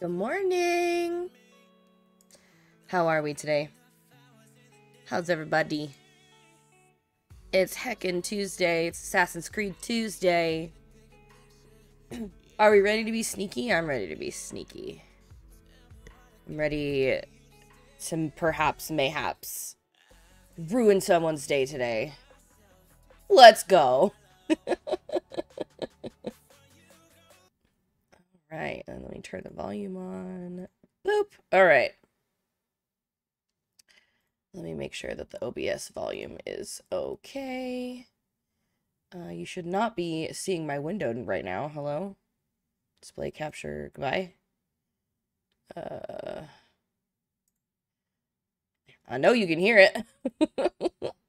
Good morning. How are we today? How's everybody? It's heckin' Tuesday. It's Assassin's Creed Tuesday. Are we ready to be sneaky? I'm ready to be sneaky. I'm ready to perhaps, mayhaps, ruin someone's day today. Let's go. Alright, and let me turn the volume on. Boop. Alright. Let me make sure that the OBS volume is okay. You should not be seeing my window right now. Hello? Display capture. Goodbye. I know you can hear it.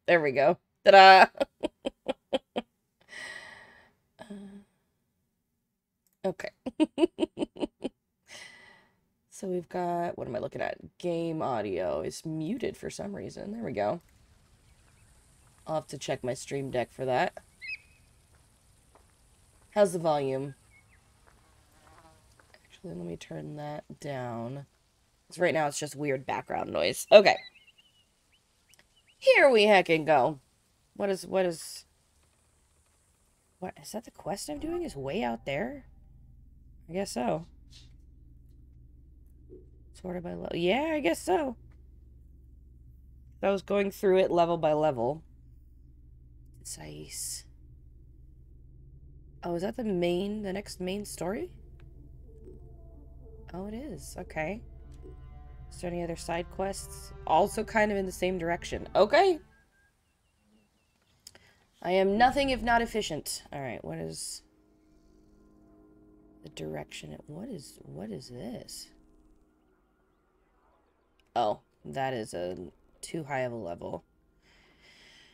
There we go. Ta-da! Okay. So we've got, what am I looking at? Game audio is muted for some reason. There we go. I'll have to check my Stream Deck for that. How's the volume? Actually, let me turn that down. Because right now it's just weird background noise. Okay. Here we heckin' go. What is that the quest I'm doing is way out there? I guess so. Sorted by level. Yeah, I guess so. I was going through it level by level. Nice. Oh, is that the next main story? Oh, it is. Okay. Is there any other side quests? Also kind of in the same direction. Okay. I am nothing if not efficient. Alright, what is the direction? What is this? Oh, that is too high of a level.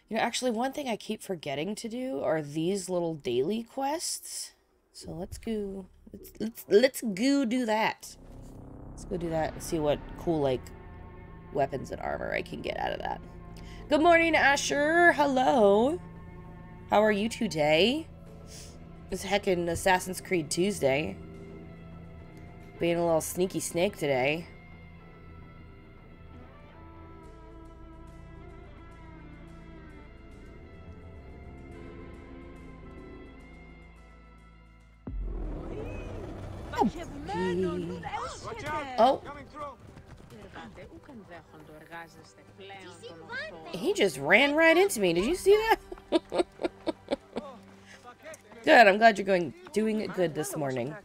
You know, actually, one thing I keep forgetting to do are these little daily quests. So let's go. Let's go do that. Let's go do that and see what cool, like, weapons and armor I can get out of that. Good morning, Asher. Hello. How are you today? It's heckin' Assassin's Creed Tuesday. Being a little sneaky snake today. Oh. He just ran right into me. Did you see that? Good. I'm glad you're doing it good this morning.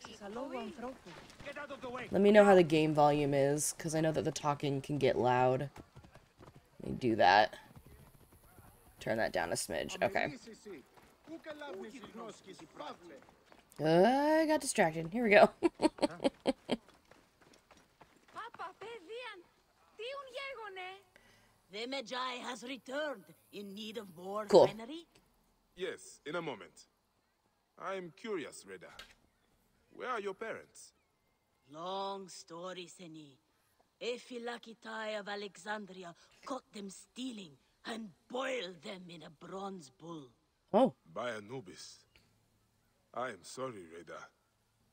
Let me know how the game volume is, because I know that the talking can get loud. Let me do that. Turn that down a smidge. Okay. I got distracted. Here we go. The Magi has returned in need of more Cool. finery. Yes, in a moment. I'm curious, Reda. Where are your parents? Long story, Seni. Ephilakitai of Alexandria caught them stealing and boiled them in a bronze bull. Oh. By Anubis. I am sorry, Reda.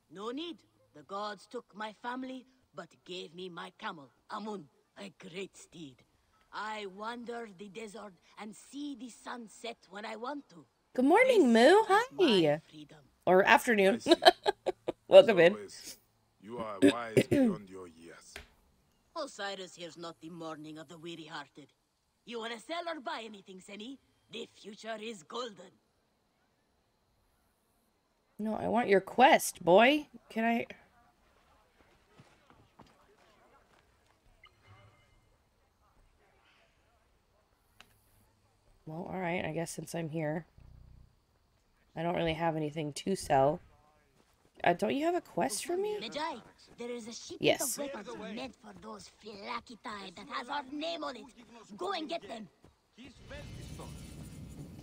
No need. The gods took my family, but gave me my camel, Amun, a great steed. I wander the desert and see the sun set when I want to. Good morning, Moo. Hi. Or afternoon. Welcome in. You are wise beyond your years. Osiris here's not the morning of the weary-hearted. You wanna sell or buy anything, Seni? The future is golden. No, I want your quest, boy. Can I... Well, alright, I guess since I'm here. I don't really have anything to sell. Don't you have a quest for me? Magi, there is a shipment Yes. of weapons meant for those Philakitai that has our name on it. Go and get them.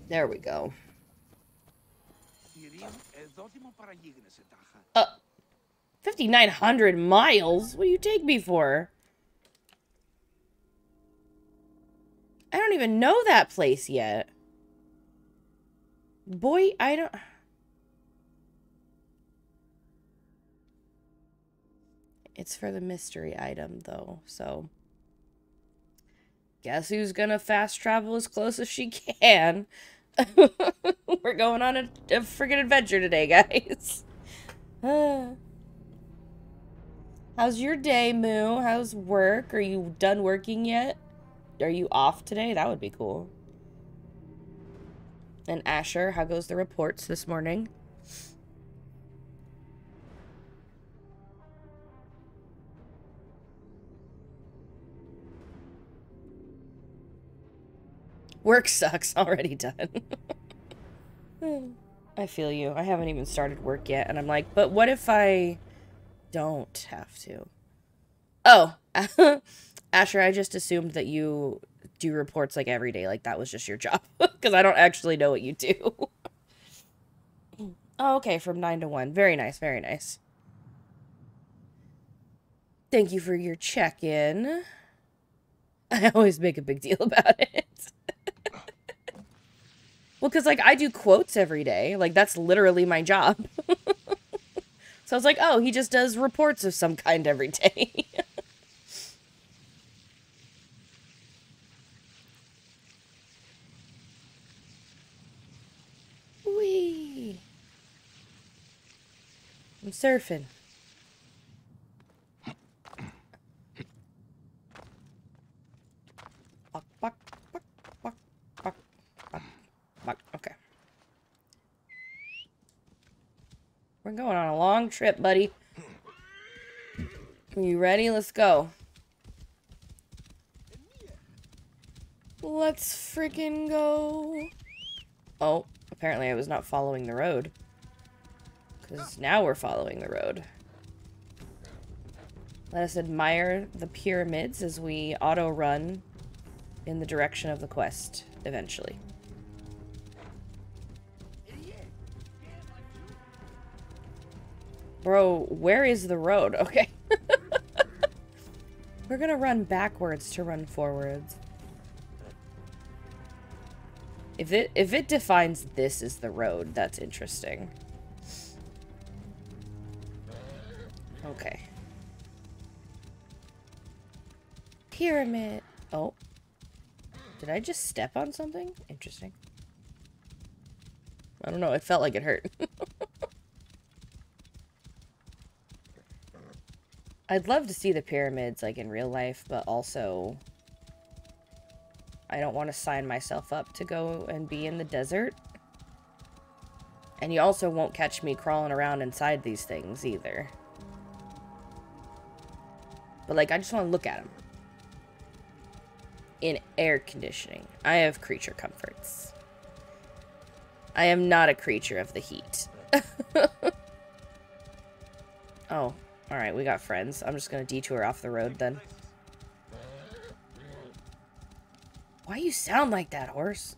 There we go. 5,900 miles? What do you take me for? I don't even know that place yet. Boy, I don't... It's for the mystery item, though, so... Guess who's gonna fast travel as close as she can? We're going on a friggin' adventure today, guys. How's your day, Moo? How's work? Are you done working yet? Are you off today? That would be cool. And Asher, how goes the reports this morning? Work sucks. Already done. I feel you. I haven't even started work yet, and I'm like, but what if I don't have to? Oh, Asher, I just assumed that you do reports like every day, like that was just your job, because I don't actually know what you do. Oh, okay, from 9 to 1. Very nice, very nice. Thank you for your check-in. I always make a big deal about it. Well, because, like, I do quotes every day. Like, that's literally my job. So I was like, oh, he just does reports of some kind every day. Whee! I'm surfing. Buck, buck, buck, buck, buck, buck, buck. Okay. We're going on a long trip, buddy. Are you ready? Let's go. Let's freaking go. Oh, apparently I was not following the road. Because now we're following the road. Let us admire the pyramids as we auto-run in the direction of the quest, eventually. Bro, where is the road? Okay. We're gonna run backwards to run forwards. If it defines this as the road, that's interesting. Okay. Pyramid. Oh. Did I just step on something? Interesting. I don't know. It felt like it hurt. I'd love to see the pyramids, like, in real life, but also... I don't want to sign myself up to go and be in the desert. And you also won't catch me crawling around inside these things, either. But, like, I just want to look at them. In air conditioning. I have creature comforts. I am not a creature of the heat. Oh, alright, we got friends. I'm just gonna detour off the road, then. Why you sound like that, horse?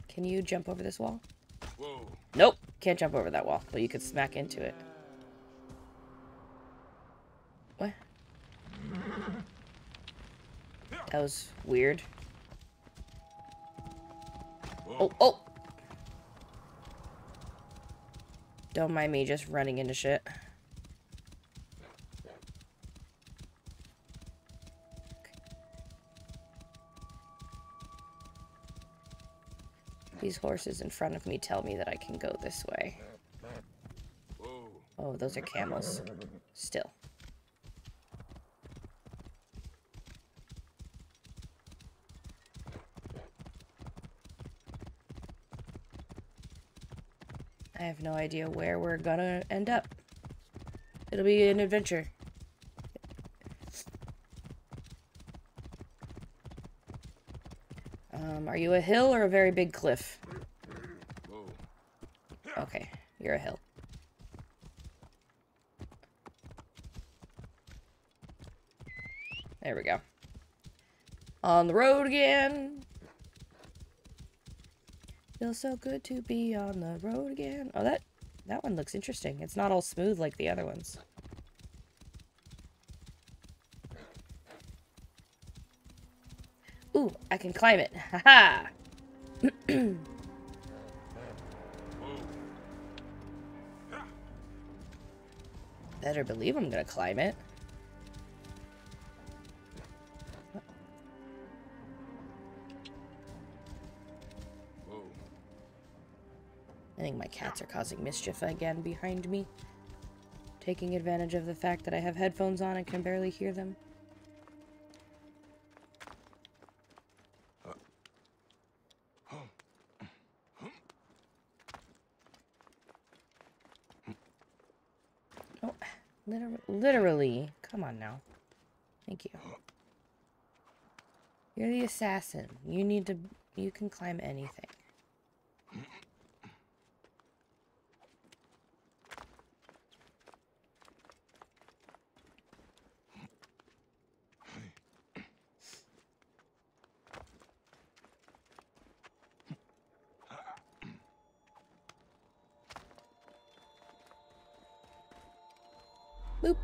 Can you jump over this wall? Whoa. Nope, can't jump over that wall, but you could smack into it. What? That was weird. Oh, oh! Don't mind me just running into shit. These horses in front of me tell me that I can go this way. Oh, those are camels. Still. I have no idea where we're gonna end up. It'll be an adventure. Are you a hill or a very big cliff? Okay, you're a hill. There we go. On the road again. Feels so good to be on the road again. Oh, that one looks interesting. It's not all smooth like the other ones. Ooh, I can climb it. Haha. Better believe I'm gonna climb it. Whoa. I think my cats are causing mischief again behind me. Taking advantage of the fact that I have headphones on and can barely hear them. Oh, literally. Come on now. Thank you. You're the assassin. You can climb anything. Boop.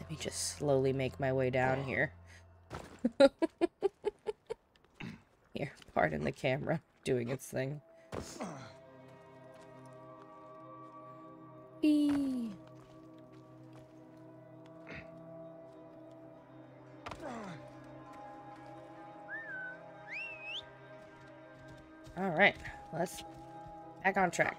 Let me just slowly make my way down here. Here, pardon the camera doing its thing. Eee. All right, let's back on track.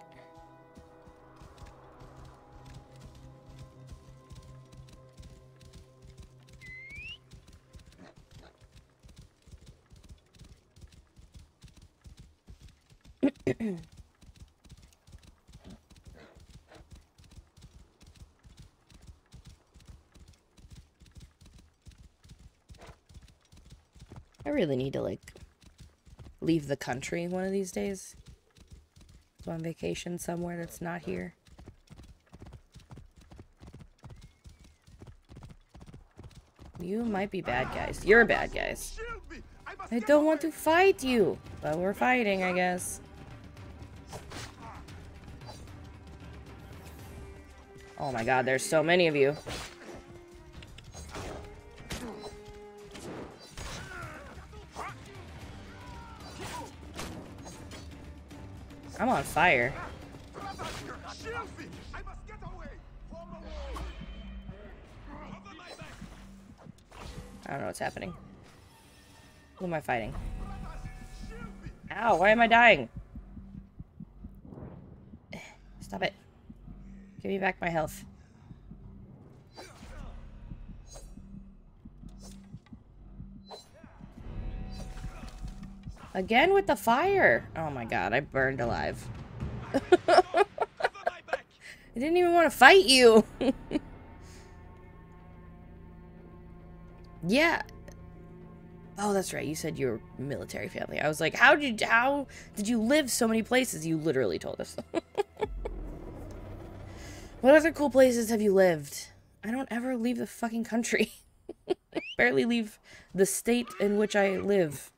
I really need to, like, leave the country one of these days. Go on vacation somewhere that's not here. You might be bad guys. You're bad guys. I don't want to fight you, but we're fighting, I guess. Oh my god, there's so many of you. I'm on fire. I don't know what's happening. Who am I fighting? Ow, why am I dying? Stop it. Give me back my health. Again with the fire. Oh my god, I burned alive. I didn't even want to fight you. Yeah. Oh, that's right. You said you were military family. I was like, how did you live so many places? You literally told us. What other cool places have you lived? I don't ever leave the fucking country. I barely leave the state in which I live.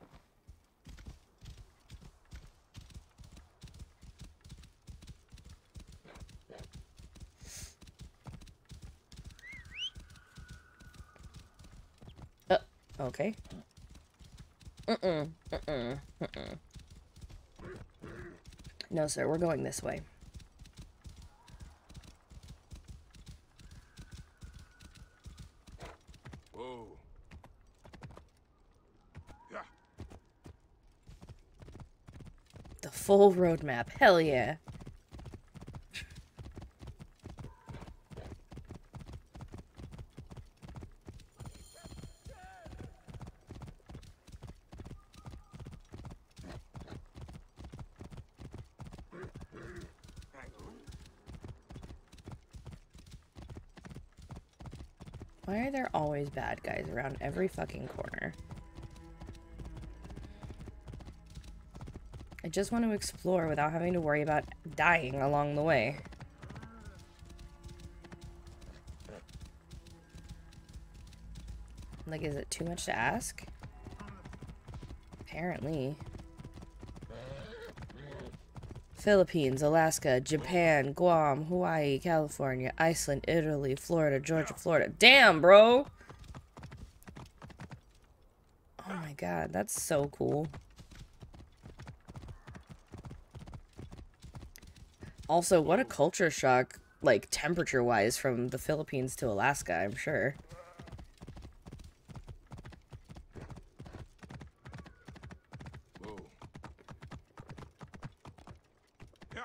Okay. No, sir, we're going this way. Whoa. Yeah. The full roadmap. Hell yeah. Why are there always bad guys around every fucking corner? I just want to explore without having to worry about dying along the way. Like, is it too much to ask? Apparently. Philippines, Alaska, Japan, Guam, Hawaii, California, Iceland, Italy, Florida, Georgia, Florida. Damn, bro! Oh my god, that's so cool. Also, what a culture shock, like, temperature-wise, from the Philippines to Alaska, I'm sure. Whoa. Yeah.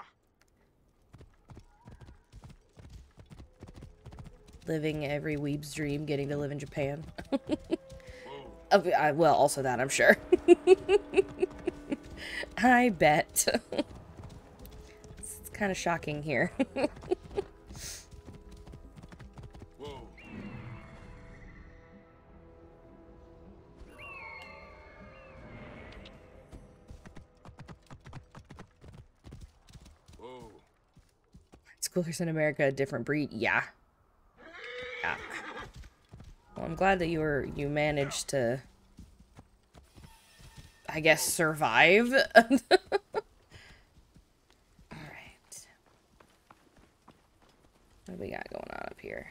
Living every weeb's dream, getting to live in Japan. Whoa. Well, also that, I'm sure. I bet. It's kind of shocking here. Whoa. Whoa. Schoolers in America, a different breed. Yeah. Yeah. Well, I'm glad that you managed to, I guess, survive. Alright. What do we got going on up here?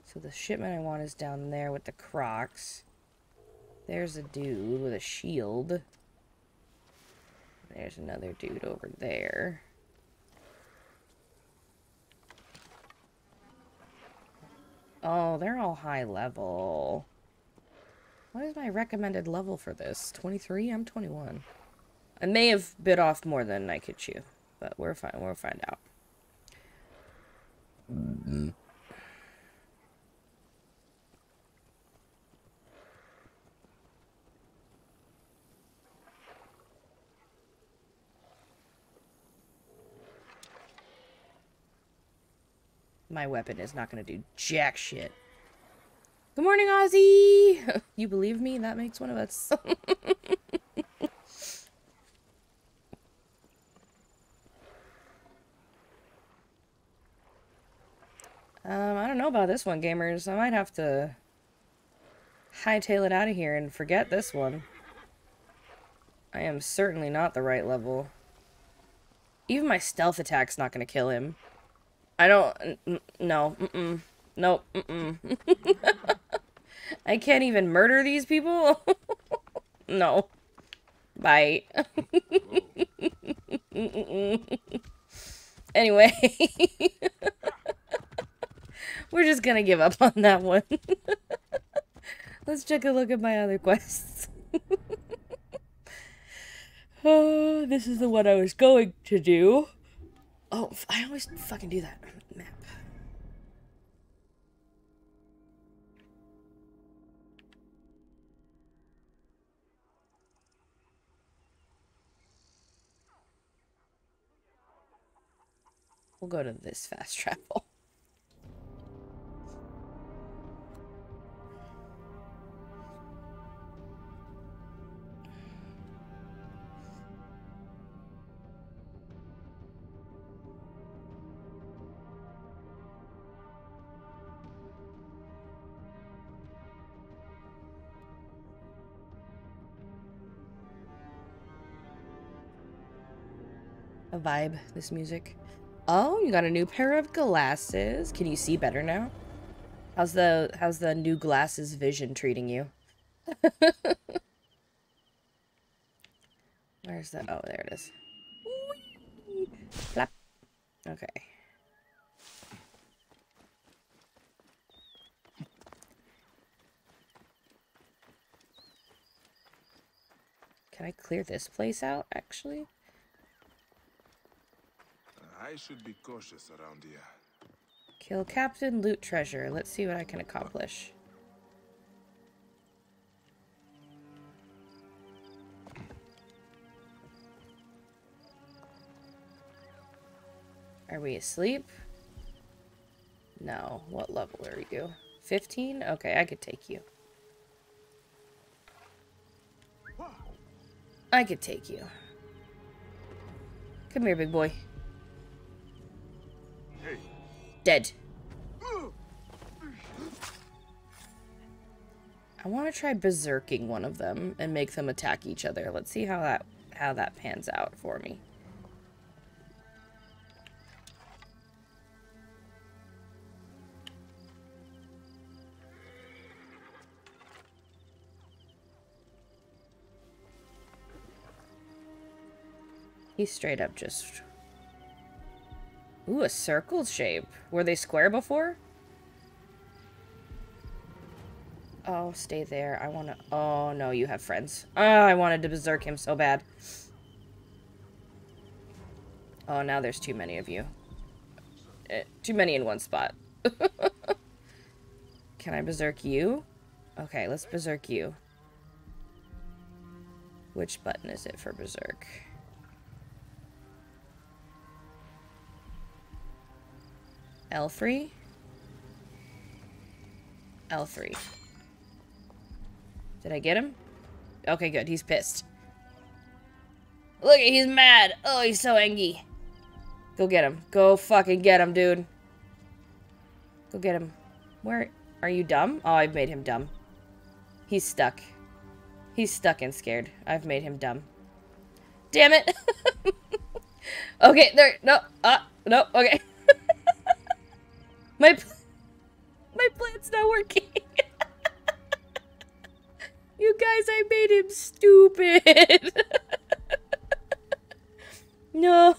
So the shipment I want is down there with the Crocs. There's a dude with a shield. There's another dude over there. Oh, they're all high level. What is my recommended level for this? 23? I'm 21. I may have bit off more than I could chew, but we're fine. We'll find out. My weapon is not going to do jack shit. Good morning, Ozzy! You believe me? That makes one of us. I don't know about this one, gamers. I might have to hightail it out of here and forget this one. I am certainly not the right level. Even my stealth attack's not going to kill him. I don't... No. Nope. I can't even murder these people? No. Bye. Anyway. We're just gonna give up on that one. Let's take a look at my other quests. Oh, this is the one I was going to do. Oh, I always fucking do that. Map. We'll go to this fast travel. A vibe, this music. Oh, you got a new pair of glasses. Can you see better now? How's the new glasses vision treating you? Where's the... Oh, there it is. Whee! Flap. Okay. Can I clear this place out, actually? I should be cautious around here. Kill Captain, loot treasure. Let's see what I can accomplish. Are we asleep? No. What level are you? 15? Okay, I could take you. I could take you. Come here, big boy. Hey, Dead. I want to try berserking one of them and make them attack each other. Let's see how that pans out for me. He's straight up just... Ooh, a circle shape. Were they square before? Oh, stay there. I want to... Oh, no, you have friends. Oh, I wanted to berserk him so bad. Oh, now there's too many of you. Too many in one spot. Can I berserk you? Okay, let's berserk you. Which button is it for berserk? L3? L3. Did I get him? Okay, good. He's pissed. Look, he's mad. Oh, he's so angry. Go get him. Go fucking get him, dude. Go get him. Where? Are you dumb? Oh, I've made him dumb. He's stuck. He's stuck and scared. I've made him dumb. Damn it. Okay, there. No. No. Okay. My plan's not working. You guys, I made him stupid. No.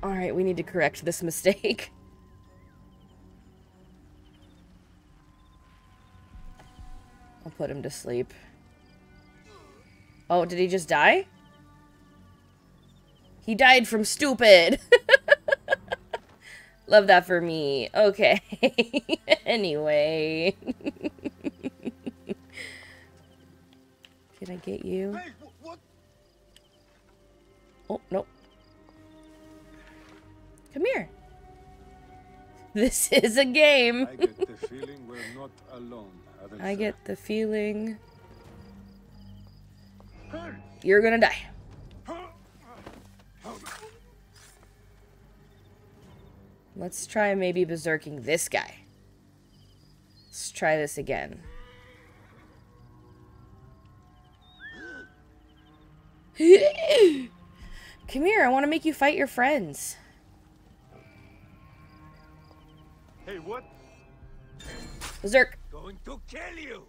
Alright, we need to correct this mistake. I'll put him to sleep. Oh, did he just die? He died from stupid. Love that for me. Okay. Anyway. Did I get you? Hey, what? Oh, nope. Come here. This is a game. I get the feeling we're not alone. I get the feeling you're gonna die. Let's try maybe berserking this guy. Let's try this again. Come here, I want to make you fight your friends. Hey, what? Berserk. Going to kill you.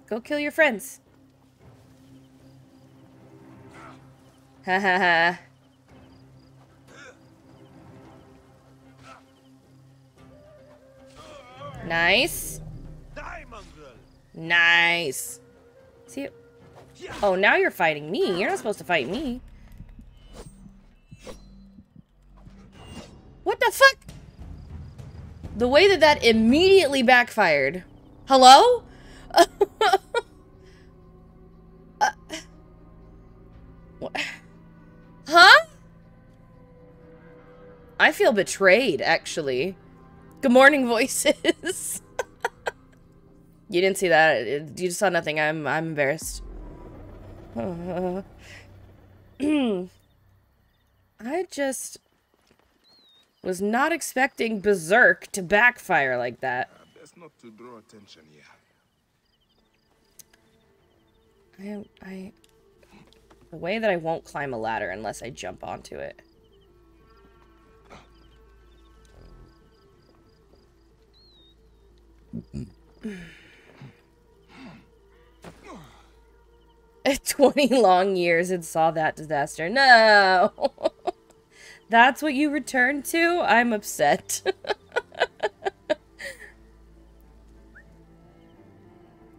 Go kill your friends. Ha ha ha. Nice. Die, mongrel. Nice. See? Oh, now you're fighting me. You're not supposed to fight me. What the fuck? The way that that immediately backfired. Hello? Huh? I feel betrayed, actually. Good morning, voices. You didn't see that. You just saw nothing. I'm embarrassed. I just was not expecting Berserk to backfire like that. Best not to draw attention here. The way that I won't climb a ladder unless I jump onto it. At 20 long years and saw that disaster. No! That's what you returned to? I'm upset.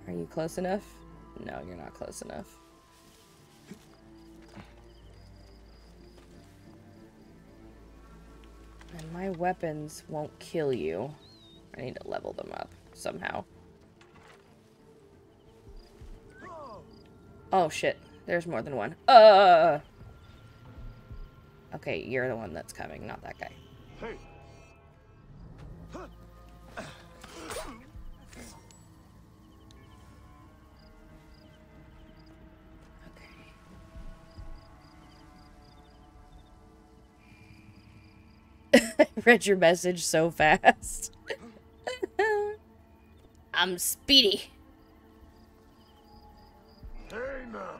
Are you close enough? No, you're not close enough. And my weapons won't kill you. I need to level them up somehow. Oh shit, there's more than one. Okay, you're the one that's coming, not that guy. Hey. Okay. I read your message so fast. I'm speedy. Hey now.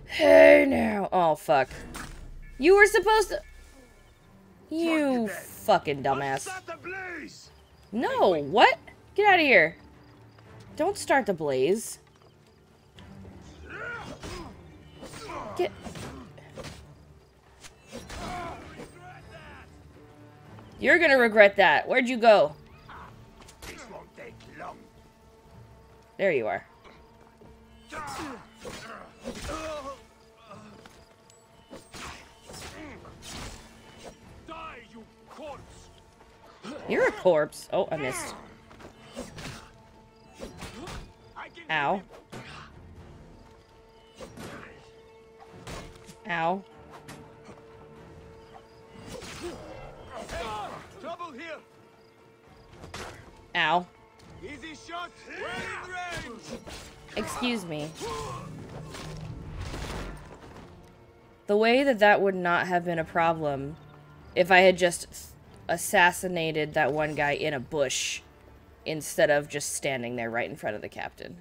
Hey now. Oh, fuck. You were supposed to... You fucking dumbass. Start the blaze. No, what? Get out of here. Don't start the blaze. Get... You're gonna regret that. Where'd you go? This won't take long. There you are. Die, you corpse. You're a corpse. Oh, I missed. Ow. Ow. Trouble here. Ow. Easy shot. We're in range. Excuse me. The way that that would not have been a problem if I had just assassinated that one guy in a bush instead of just standing there right in front of the captain.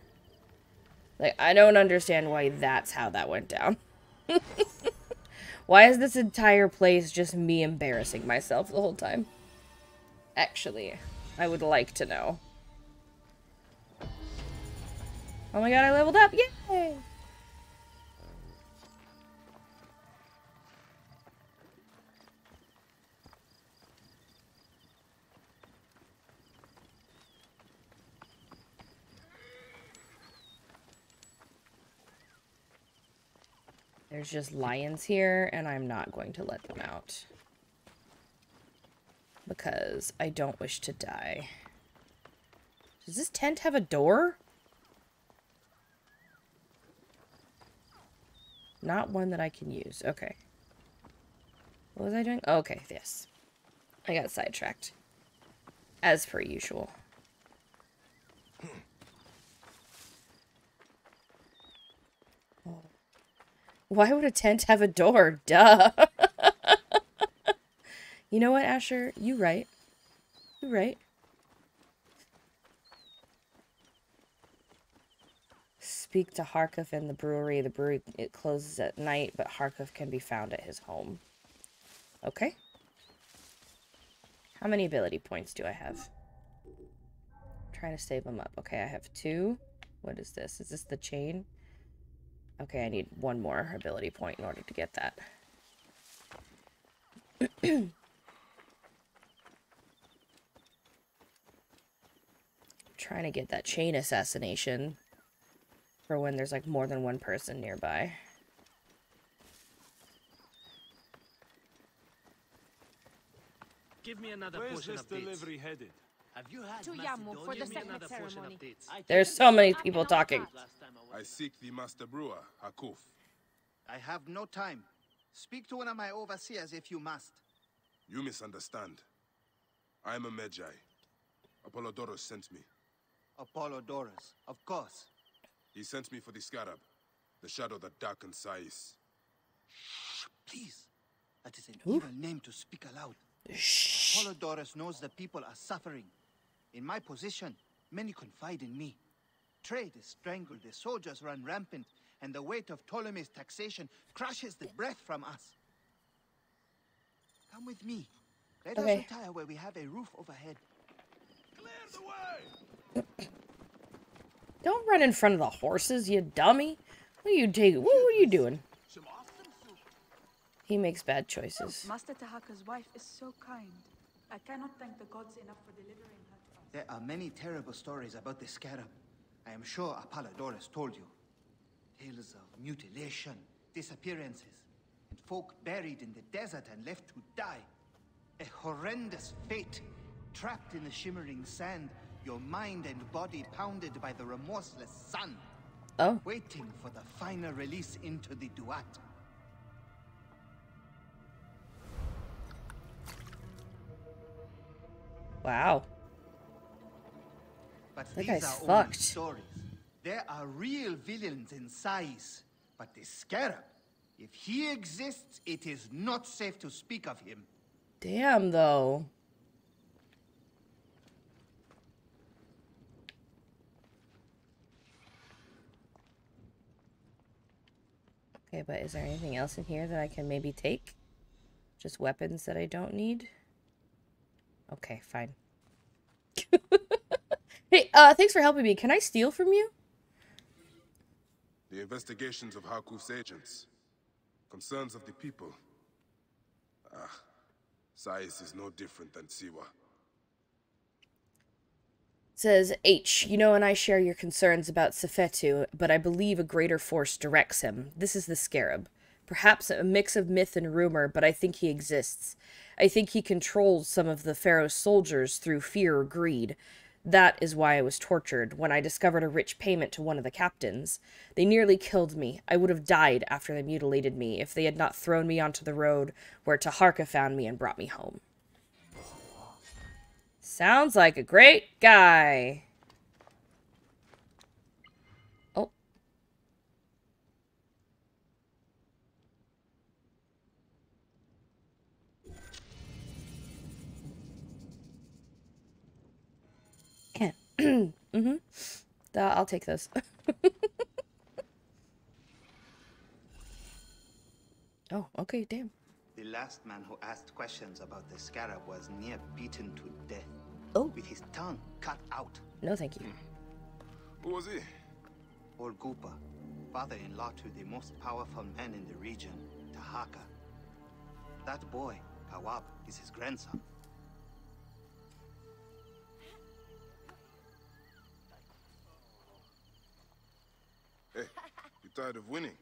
Like, I don't understand why that's how that went down. Why is this entire place just me embarrassing myself the whole time? Actually, I would like to know. Oh my god, I leveled up! Yay! There's just lions here, and I'm not going to let them out. Because I don't wish to die. Does this tent have a door? Not one that I can use. Okay. What was I doing? Okay, this. I got sidetracked. As per usual. Why would a tent have a door? Duh. You know what, Asher? You right. You right. Speak to Harkov in the brewery. The brewery, it closes at night, but Harkov can be found at his home. Okay. How many ability points do I have? I'm trying to save them up. Okay, I have 2. What is this? Is this the chain? Okay, I need 1 more ability point in order to get that. Trying to get that chain assassination for when there's like more than one person nearby. Give me another Where's portion this of dates. delivery headed? Have you had To Yamu for the Give me second another portion ceremony. of dates. There's so many people talking. Last time I I was seek the master brewer, Hakuf. I have no time. Speak to one of my overseers if you must. You misunderstand. I am a Magi. Apollodorus sent me. Apollodorus, of course. He sent me for the scarab, the shadow that darkens Sais. Shh, please. That is an evil name to speak aloud. Shh. Apollodorus knows the people are suffering. In my position, many confide in me. Trade is strangled, the soldiers run rampant, and the weight of Ptolemy's taxation crushes the breath from us. Come with me. Let us retire where we have a roof overhead. Clear the way! Don't run in front of the horses, you dummy. What are you taking? What are you doing? He makes bad choices. Master Tahaka's wife is so kind. I cannot thank the gods enough for delivering her to us. There are many terrible stories about the scarab. I am sure Apollodorus told you. Tales of mutilation, disappearances, and folk buried in the desert and left to die. A horrendous fate, trapped in the shimmering sand, your mind and body pounded by the remorseless sun. Oh. Waiting for the final release into the Duat. Wow. But That these guy's are only fucked. stories. There are real villains in Sais. But the scarab, if he exists, it is not safe to speak of him. Damn, though. Okay, but is there anything else in here that I can maybe take? Just weapons that I don't need? Okay, fine. Hey, thanks for helping me. Can I steal from you? The investigations of Harkuf's agents. Concerns of the people. Ah, Sais is no different than Siwa. Says H, you know, and I share your concerns about Sefetu, but I believe a greater force directs him. This is the Scarab. Perhaps a mix of myth and rumor, but I think he exists. I think he controls some of the Pharaoh's soldiers through fear or greed. That is why I was tortured, when I discovered a rich payment to one of the captains. They nearly killed me. I would have died after they mutilated me if they had not thrown me onto the road where Taharka found me and brought me home. Sounds like a great guy. Oh. Yeah. Mm-hmm. I'll take those. Oh, okay, damn. The last man who asked questions about the scarab was near beaten to death. Oh. With his tongue cut out. No, thank you. Who was he? Orgupa, father-in-law to the most powerful man in the region, Tahaka. That boy, Kawab, is his grandson. Hey, you tired of winning?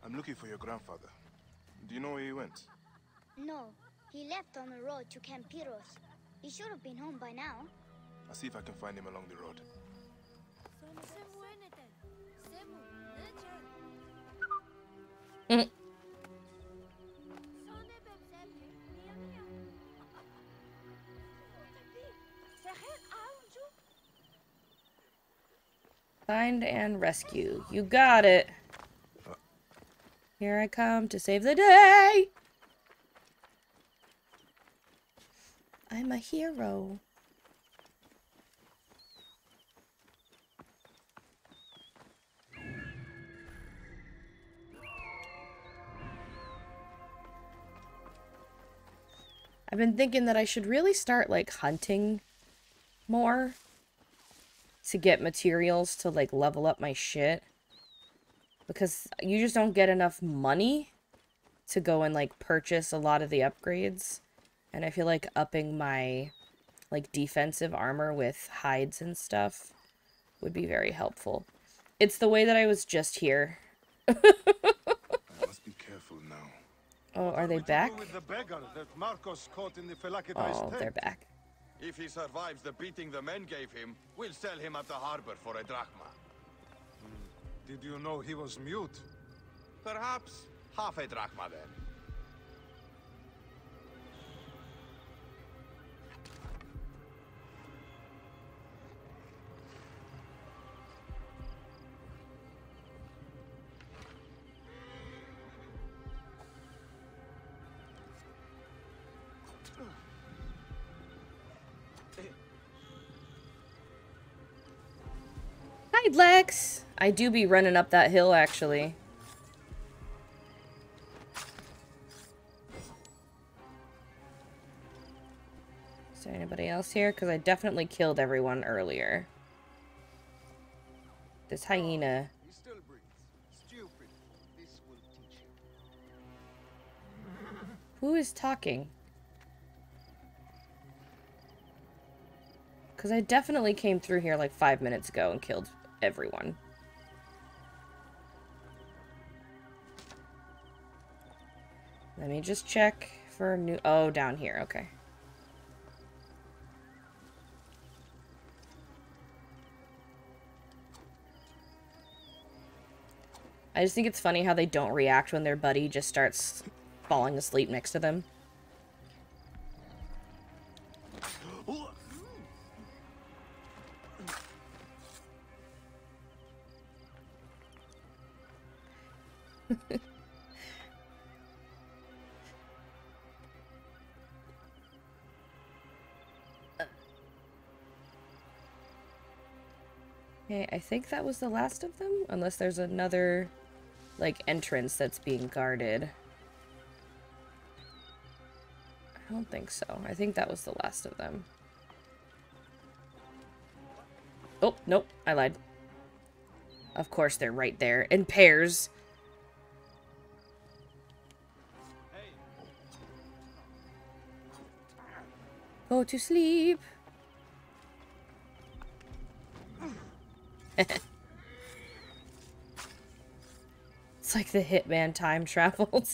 I'm looking for your grandfather. Do you know where he went? No, he left on the road to Camp Piros. He should have been home by now. I'll see if I can find him along the road. Find and rescue. You got it. Here I come to save the day. I'm a hero. I've been thinking that I should really start, like, hunting more to get materials to, like, level up my shit. Because you just don't get enough money to go and, like, purchase a lot of the upgrades. And I feel like upping my, like, defensive armor with hides and stuff would be very helpful. It's the way that I was just here. I must be careful now. Oh, are they back? With the beggar that Marcos caught in the Oh, they're back. If he survives the beating the men gave him, we'll sell him at the harbor for a drachma. Did you know he was mute? Perhaps half a drachma then. Hi, Lex! I do be running up that hill, actually. Is there anybody else here? Because I definitely killed everyone earlier. This hyena. He still breathes. Stupid. This will teach him. Who is talking? Because I definitely came through here like 5 minutes ago and killed everyone. Let me just check for new... Oh, down here. Okay. I just think it's funny how they don't react when their buddy just starts falling asleep next to them. Okay, I think that was the last of them, unless there's another, like, entrance that's being guarded. I don't think so. I think that was the last of them. Oh, nope, I lied. Of course they're right there, in pairs. Go to sleep. It's like the Hitman time traveled.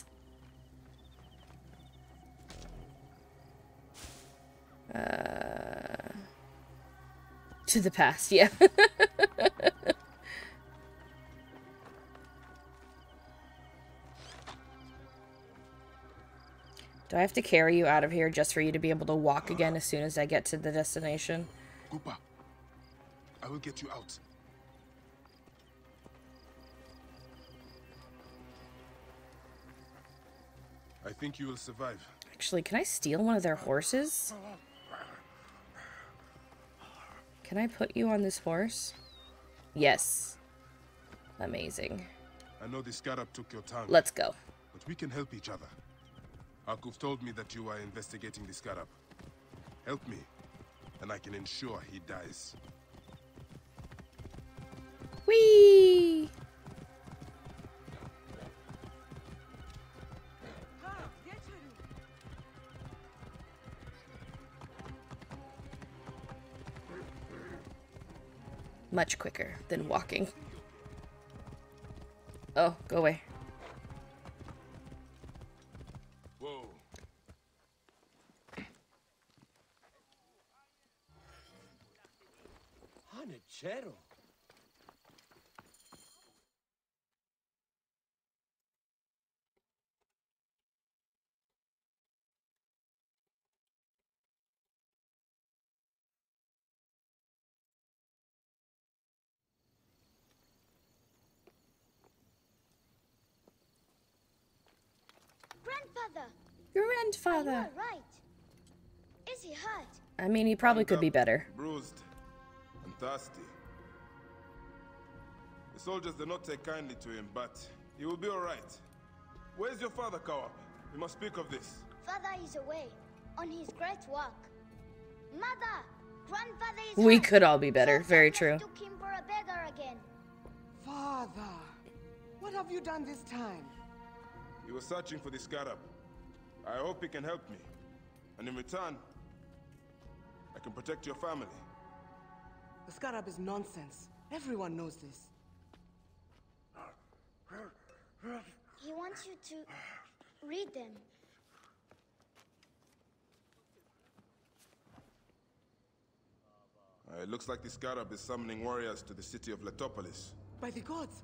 To the past, yeah. Do I have to carry you out of here just for you to be able to walk again as soon as I get to the destination? Koopa, I will get you out. I think you will survive. Actually, can I steal one of their horses? Can I put you on this horse? Yes. Amazing. I know the scarab took your tongue. Let's go. But we can help each other. Akuf told me that you are investigating the scarab. Help me, and I can ensure he dies. Whee! Much quicker than walking. Oh, go away. Whoa. Hanachero. Grandfather! Grandfather! You are right. Is he hurt? I mean, he probably could be better. Bruised and thirsty. The soldiers do not take kindly to him, but he will be all right. Where's your father, Kawap? We must speak of this. Father is away on his great work. Mother! Grandfather is We hurt. could all be better. Soldiers Very true. mistook him for a beggar again. Father, what have you done this time? He was searching for the scarab. I hope he can help me. And in return, I can protect your family. The scarab is nonsense. Everyone knows this. He wants you to read them. It looks like the scarab is summoning warriors to the city of Letopolis. By the gods,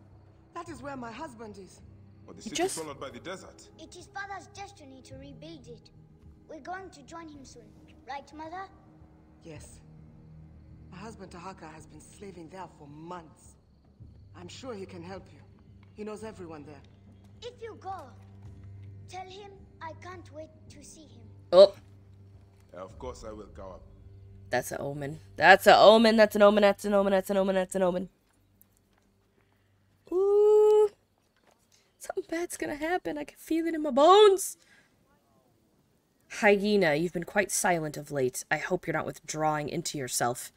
that is where my husband is. Or the city followed by the desert. It is Father's destiny to rebuild it. We're going to join him soon. Right, Mother? Yes. My husband Tahaka has been slaving there for months. I'm sure he can help you. He knows everyone there. If you go, tell him I can't wait to see him. Oh. Yeah, of course I will, Kawap. That's an omen. That's an omen. That's an omen. That's an omen. That's an omen. That's an omen. Ooh. Something bad's gonna happen. I can feel it in my bones. Hyena, you've been quite silent of late. I hope you're not withdrawing into yourself.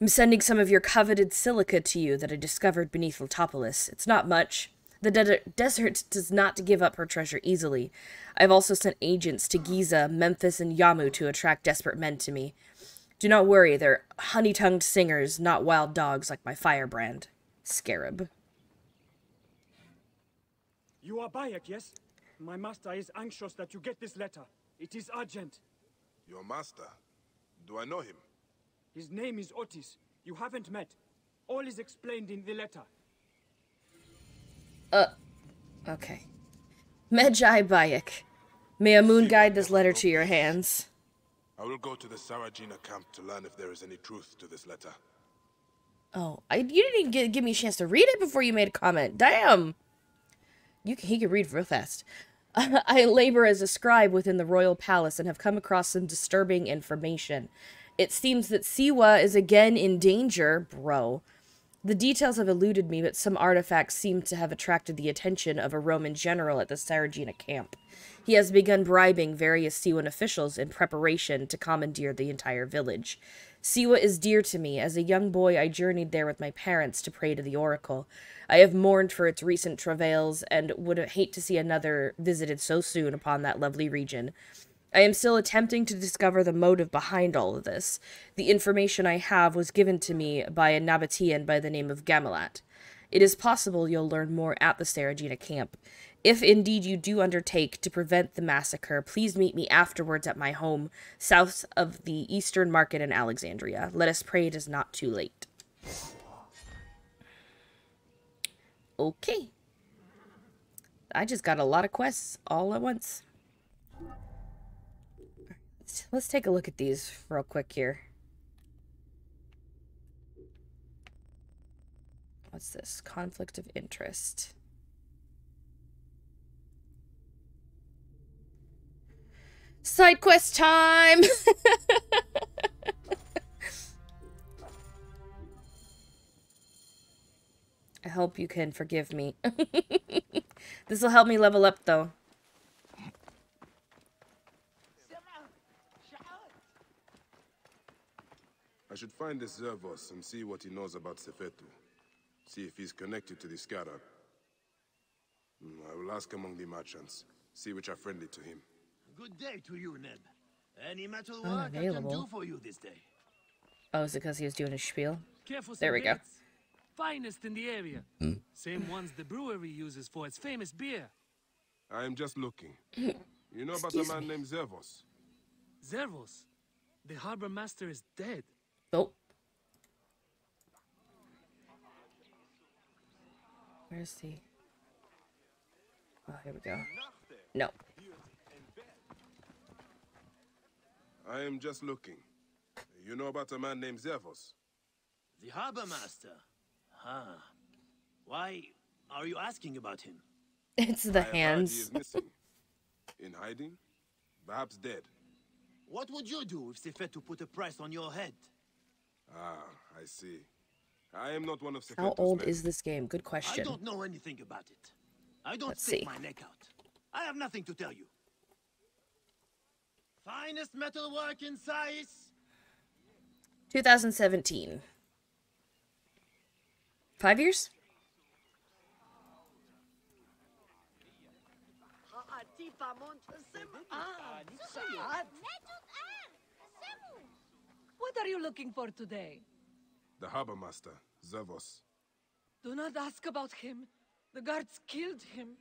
I'm sending some of your coveted silica to you that I discovered beneath Letopolis. It's not much. The desert does not give up her treasure easily. I've also sent agents to Giza, Memphis, and Yamu to attract desperate men to me. Do not worry, they're honey-tongued singers, not wild dogs like my firebrand. Scarab. You are Bayek, yes? My master is anxious that you get this letter. It is urgent. Your master? Do I know him? His name is Otis. You haven't met. All is explained in the letter. Okay. Medjai Bayek. May a moon guide this letter to your hands. I will go to the Sarajina camp to learn if there is any truth to this letter. Oh, you didn't even give me a chance to read it before you made a comment. Damn! He can read real fast. I labor as a scribe within the royal palace and have come across some disturbing information. It seems that Siwa is again in danger, bro. The details have eluded me, but some artifacts seem to have attracted the attention of a Roman general at the Saragina camp. He has begun bribing various Siwan officials in preparation to commandeer the entire village. Siwa is dear to me. As a young boy, I journeyed there with my parents to pray to the oracle. I have mourned for its recent travails and would hate to see another visited so soon upon that lovely region. I am still attempting to discover the motive behind all of this. The information I have was given to me by a Nabatean by the name of Gamilat. It is possible you'll learn more at the Saragina camp. If indeed you do undertake to prevent the massacre, please meet me afterwards at my home, south of the Eastern Market in Alexandria. Let us pray it is not too late. Okay. I just got a lot of quests all at once. Let's take a look at these real quick here. What's this? Conflict of interest. Side quest time! I hope you can forgive me. This will help me level up, though. I should find this Zervos and see what he knows about Sefetu. See if he's connected to the Scarab. I will ask among the merchants, see which are friendly to him. Good day to you, Ned. Any metal work I can do for you this day? Oh, is it because he was doing a spiel? Careful, there we go. Finest in the area. Same ones the brewery uses for its famous beer. I am just looking. You know about a man named Zervos? Zervos? The harbor master is dead. Nope. Where's the... Oh, here we go. No. I am just looking. You know about a man named Zervos? The harbor master? Huh. Why are you asking about him? It's the I heard hands. he is missing. In hiding? Perhaps dead. What would you do if Sefetu put a price on your head? Ah, I see. I am not one of Sefetu's How old men. is this game? Good question. I don't know anything about it. I don't Let's stick see. my neck out. I have nothing to tell you. Finest metalwork in size. 2017. 5 years? What are you looking for today? The harbor master, Zervos. Do not ask about him. The guards killed him.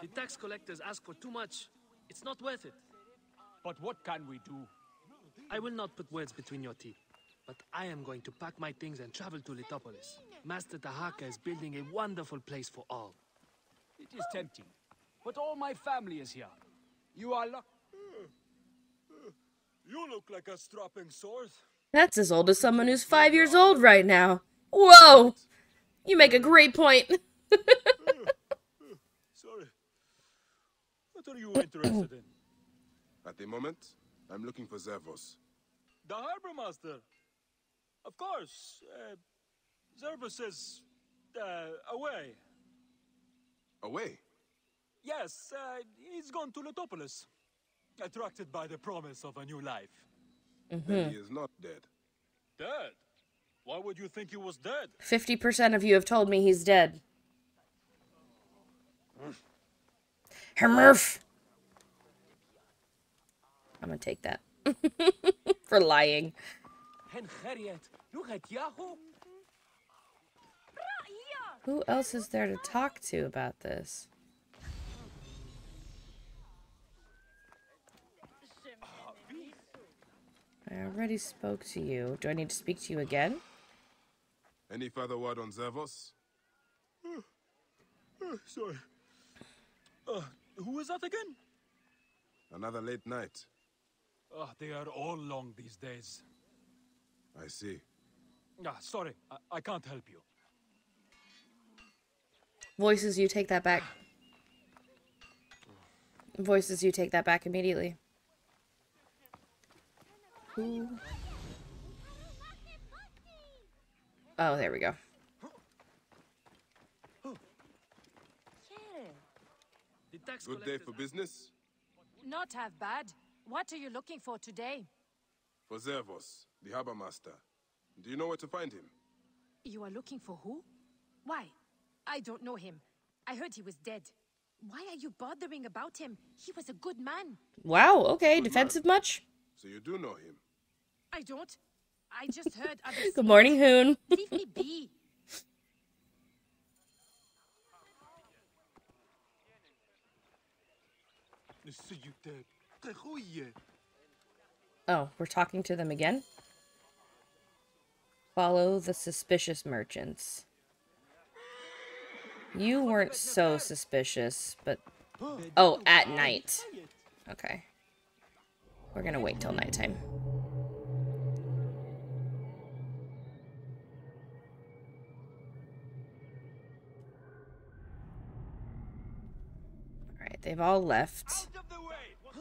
The tax collectors ask for too much. It's not worth it. But what can we do? I will not put words between your teeth. But I am going to pack my things and travel to Litopolis. Master Tahaka is building a wonderful place for all. It is tempting. But all my family is here. You are lucky. You look like a strapping sword. That's as old as someone who's 5 years old right now. Whoa! You make a great point. Sorry. What are you interested in? At the moment, I'm looking for Zervos. The harbor master. Of course. Zervos is away. Away? Yes, he's gone to Litopolis. Attracted by the promise of a new life. Then he is not dead. Dead? Why would you think he was dead? 50% of you have told me he's dead. Hermurf! I'm gonna take that. For lying. Who else is there to talk to about this? I already spoke to you. Do I need to speak to you again? Any further word on Zervos? Sorry. Who is that again? Another late night. They are all long these days. I see. Sorry, I can't help you. Voices, you take that back. Voices, you take that back immediately. Who? Oh, there we go. Good day for business? Not half bad. What are you looking for today? For Zervos, the harbor master. Do you know where to find him? You are looking for who? Why? I don't know him. I heard he was dead. Why are you bothering about him? He was a good man. Wow, okay. Good Defensive man. much? So you do know him? I don't. I just heard others. Good morning, Hoon. Leave me be. Oh, we're talking to them again? Follow the suspicious merchants. You weren't so suspicious, but... Oh, at night. Okay. We're gonna wait till nighttime. Alright, they've all left.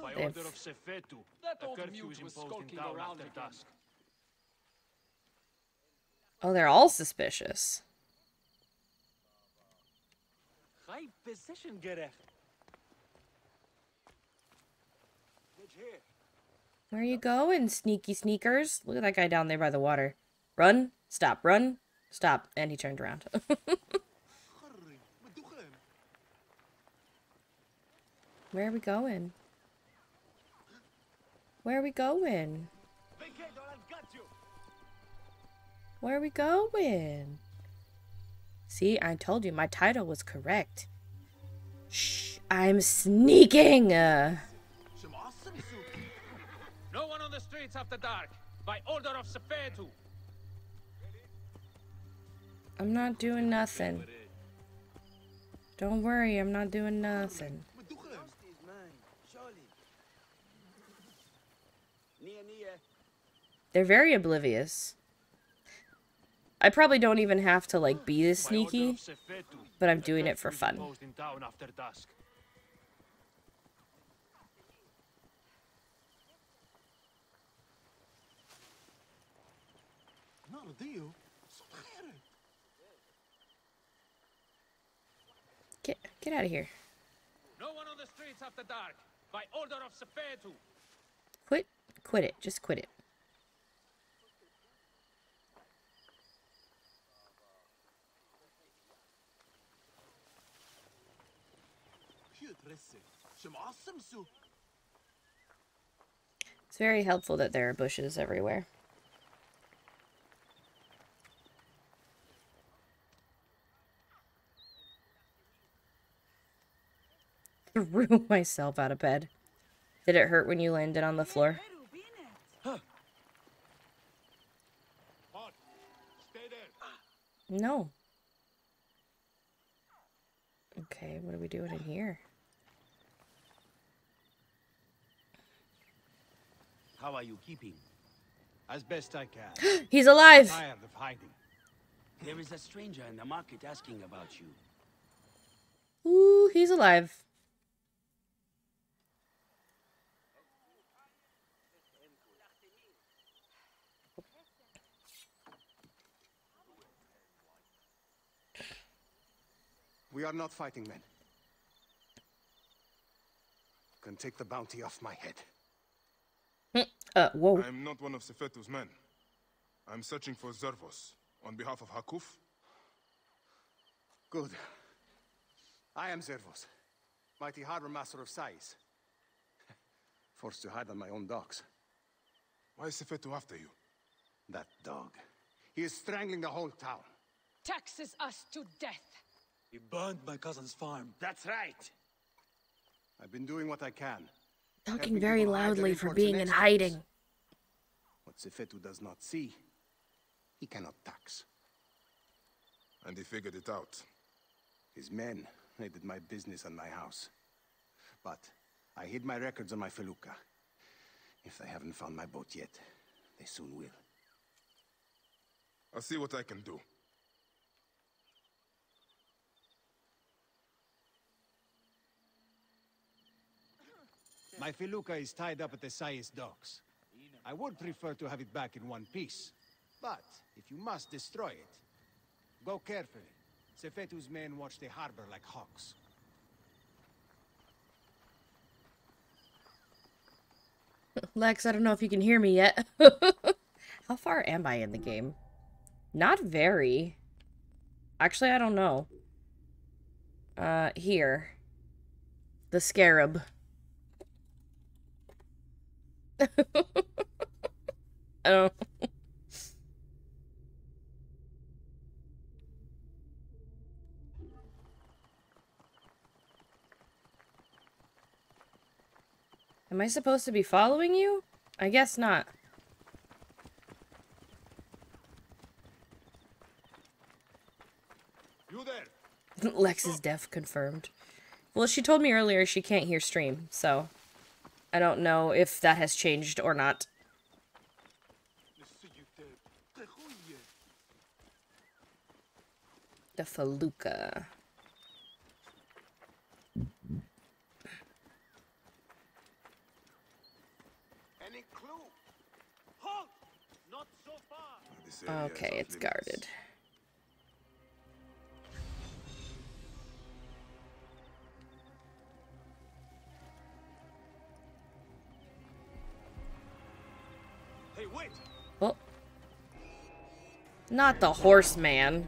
By They've... order of Sefetu, a curfew is imposed in town after dusk. Oh, they're all suspicious. Where are you going, sneaky sneakers? Look at that guy down there by the water. Run, stop, and he turned around. Where are we going? Where are we going? Where are we going? See, I told you my title was correct. Shh, I'm sneaking! No one on the streets after dark, by order of Sefetu. I'm not doing nothing. Don't worry, I'm not doing nothing. They're very oblivious. I probably don't even have to, like, be this sneaky, but I'm doing it for fun. Get out of here. No one on the streets after dark, by order of Sefetu. Quit it. Just quit it. It's very helpful that there are bushes everywhere. Threw myself out of bed. Did it hurt when you landed on the floor? No. Okay, what are we doing in here? How are you keeping? As best I can. He's alive! Tired of hiding. There is a stranger in the market asking about you. Ooh, he's alive. We are not fighting men. You can take the bounty off my head. Whoa. I'm not one of Sefetu's men. I'm searching for Zervos, on behalf of Hakuf. Good. I am Zervos, mighty harbor master of Sais. Forced to hide on my own docks. Why is Sefetu after you? That dog. He is strangling the whole town. Taxes us to death. He burned my cousin's farm. That's right. I've been doing what I can. Talking very loudly for being in hiding. What Sefetu does not see, he cannot tax. And he figured it out. His men raided my business and my house. But I hid my records on my felucca. If they haven't found my boat yet, they soon will. I'll see what I can do. My felucca is tied up at the Sais docks. I would prefer to have it back in one piece. But if you must destroy it, go carefully. Sefetu's men watch the harbor like hawks. Lex, I don't know if you can hear me yet. How far am I in the game? Not very. Actually, I don't know. Here. The scarab. I don't. Am I supposed to be following you? I guess not. You there? Lex is deaf, confirmed. Well, she told me earlier she can't hear stream, so I don't know if that has changed or not. The Felucca. Any clue? Halt! Not so far. Okay, it's guarded. Hey, wait! Oh. Not the horseman.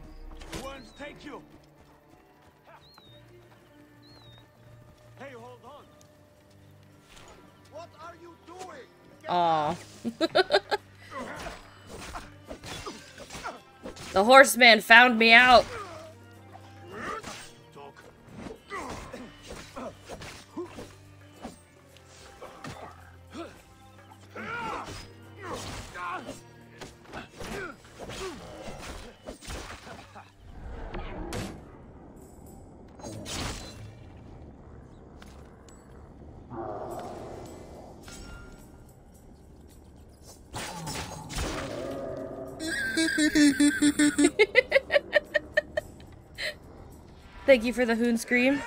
Worms take you! Hey, hold on! What are you doing? Aw. The horseman found me out. Thank you for the hoon scream.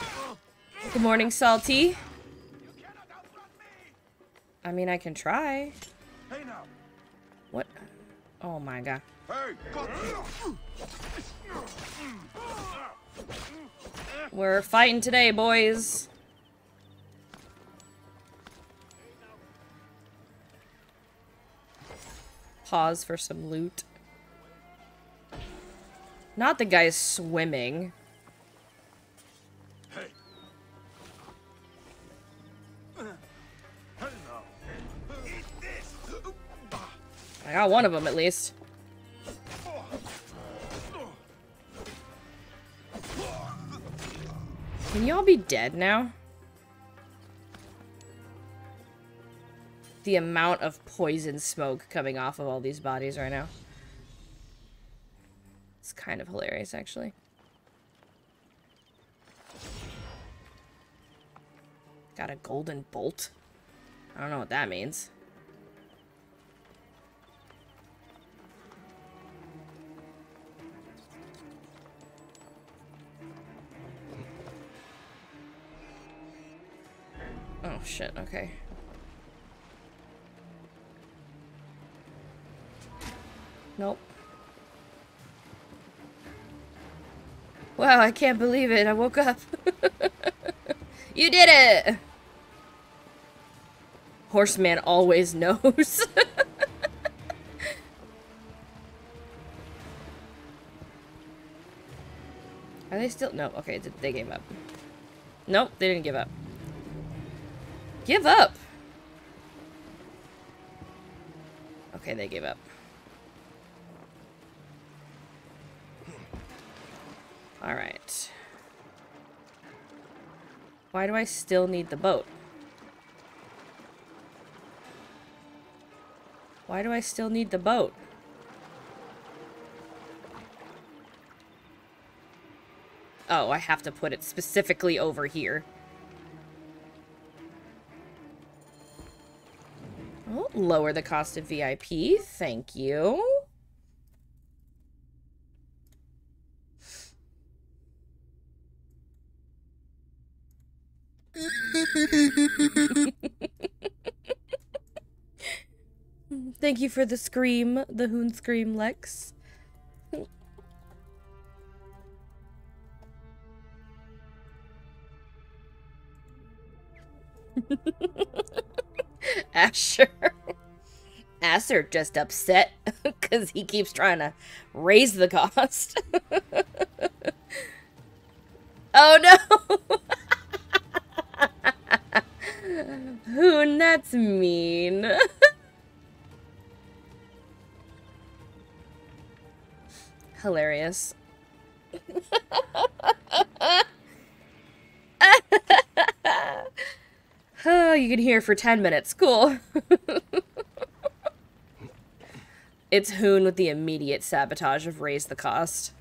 Good morning, Salty. I mean, I can try. Hey now. What? Oh my god. Hey, We're fighting today, boys. Pause for some loot. Not the guys swimming. Hey. I got one of them at least. Can y'all be dead now? The amount of poison smoke coming off of all these bodies right now. It's kind of hilarious, actually. Got a golden bolt? I don't know what that means. Oh shit, okay. Nope. Wow, I can't believe it. I woke up. You did it! Horseman always knows. Are they still? No, okay, they gave up. Nope, they didn't give up. Give up! Okay, they gave up. Alright. Why do I still need the boat? Why do I still need the boat? Oh, I have to put it specifically over here. Oh, lower the cost of VIP. Thank you. Thank you for the scream, the hoon scream, Lex. Asher. Asher just upset because he keeps trying to raise the cost. Oh no! Hoon, that's mean. Hilarious. Oh, you can hear for 10 minutes. Cool. It's Hoon with the immediate sabotage of raise the cost.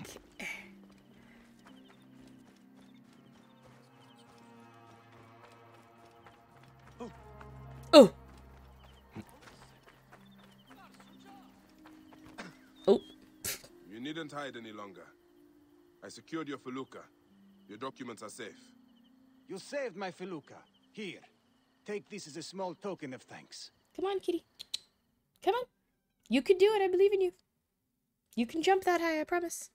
Okay. Oh. Oh. You needn't hide any longer. I secured your felucca. Your documents are safe. You saved my felucca. Here, take this as a small token of thanks. Come on, kitty. Come on. You can do it. I believe in you. You can jump that high, I promise.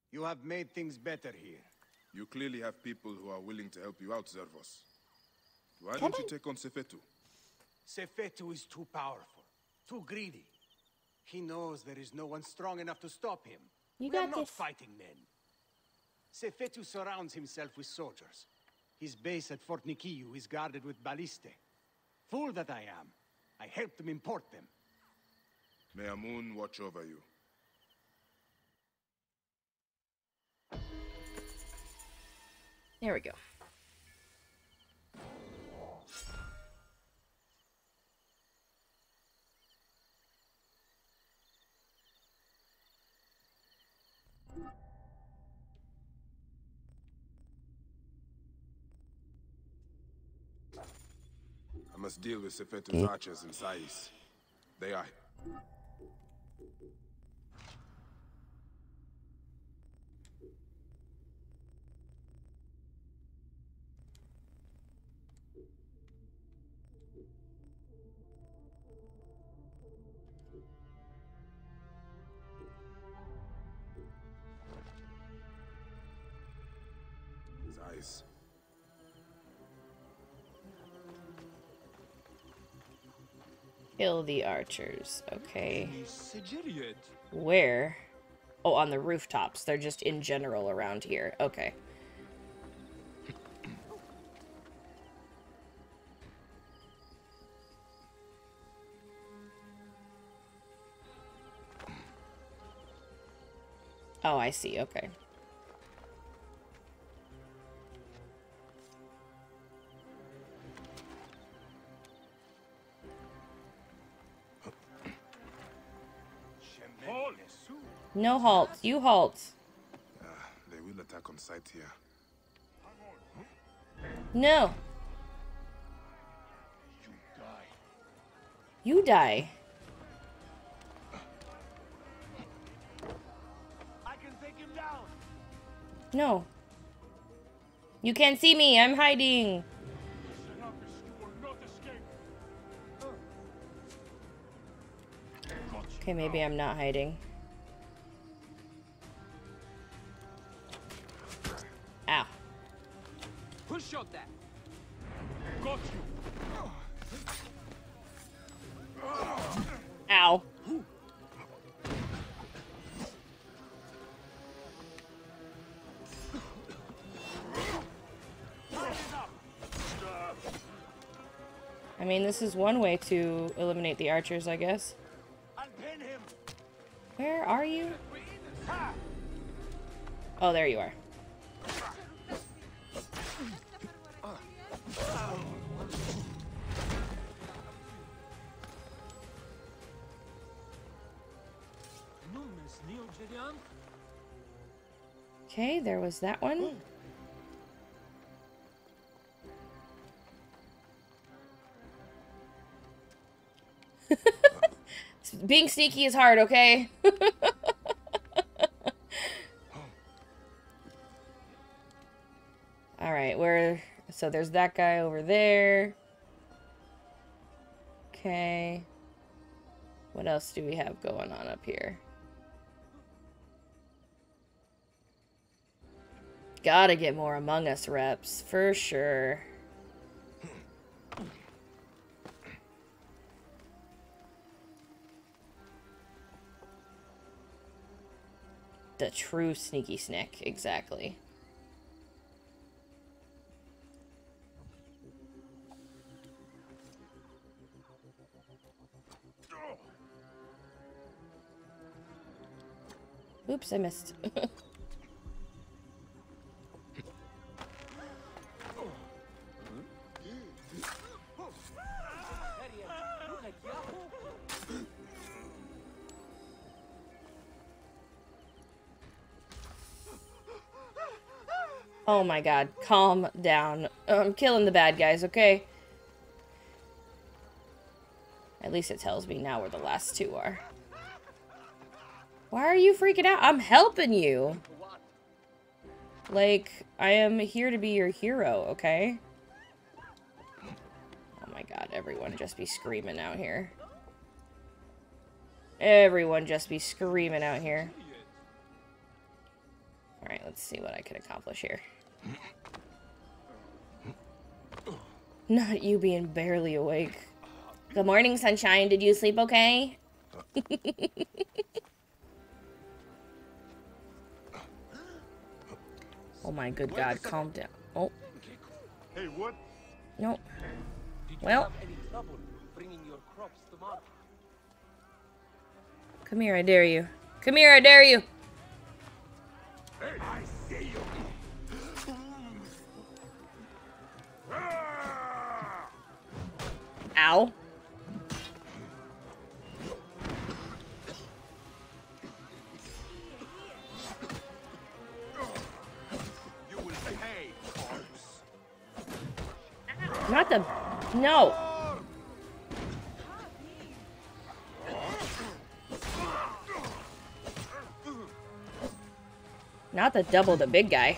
You have made things better here. You clearly have people who are willing to help you out, Zervos. Why don't you take on Sefetu? Sefetu is too powerful, too greedy. He knows there is no one strong enough to stop him. You We are got not this. fighting men. Sefetu surrounds himself with soldiers. His base at Fort Nikiu is guarded with ballistae. Fool that I am. I helped him import them. May Amun watch over you. There we go. I must deal with Sefetu's archers and Sais. They are. Sais. Kill the archers. Okay. Where? Oh, on the rooftops. They're just in general around here. Okay. Oh, I see. Okay. No halt. You halt. They will attack on sight here. No. You die. I can take him down. No. You can't see me. I'm hiding. Okay, maybe I'm not hiding. Ow. Who shot that? Got you. Ow. I mean, this is one way to eliminate the archers, I guess. Where are you? Oh, there you are. Okay, there was that one. Being sneaky is hard, okay? Alright, so there's that guy over there. Okay. What else do we have going on up here? Gotta get more Among Us reps, for sure. The true sneaky snack, exactly. Oops, I missed. Oh my god, calm down. I'm killing the bad guys, okay? At least it tells me now where the last two are. Why are you freaking out? I'm helping you. Like, I am here to be your hero, okay? Oh my god, everyone just be screaming out here. Everyone just be screaming out here. Alright, let's see what I can accomplish here. Not you being barely awake. Good morning, sunshine. Did you sleep okay? Oh my good god, calm down. Oh. Hey, what? Nope. Well. Come here, I dare you. Come here, I dare you. Hey, I see you. Ow. You will pay, corpse. Not the... No. Not the double the big guy.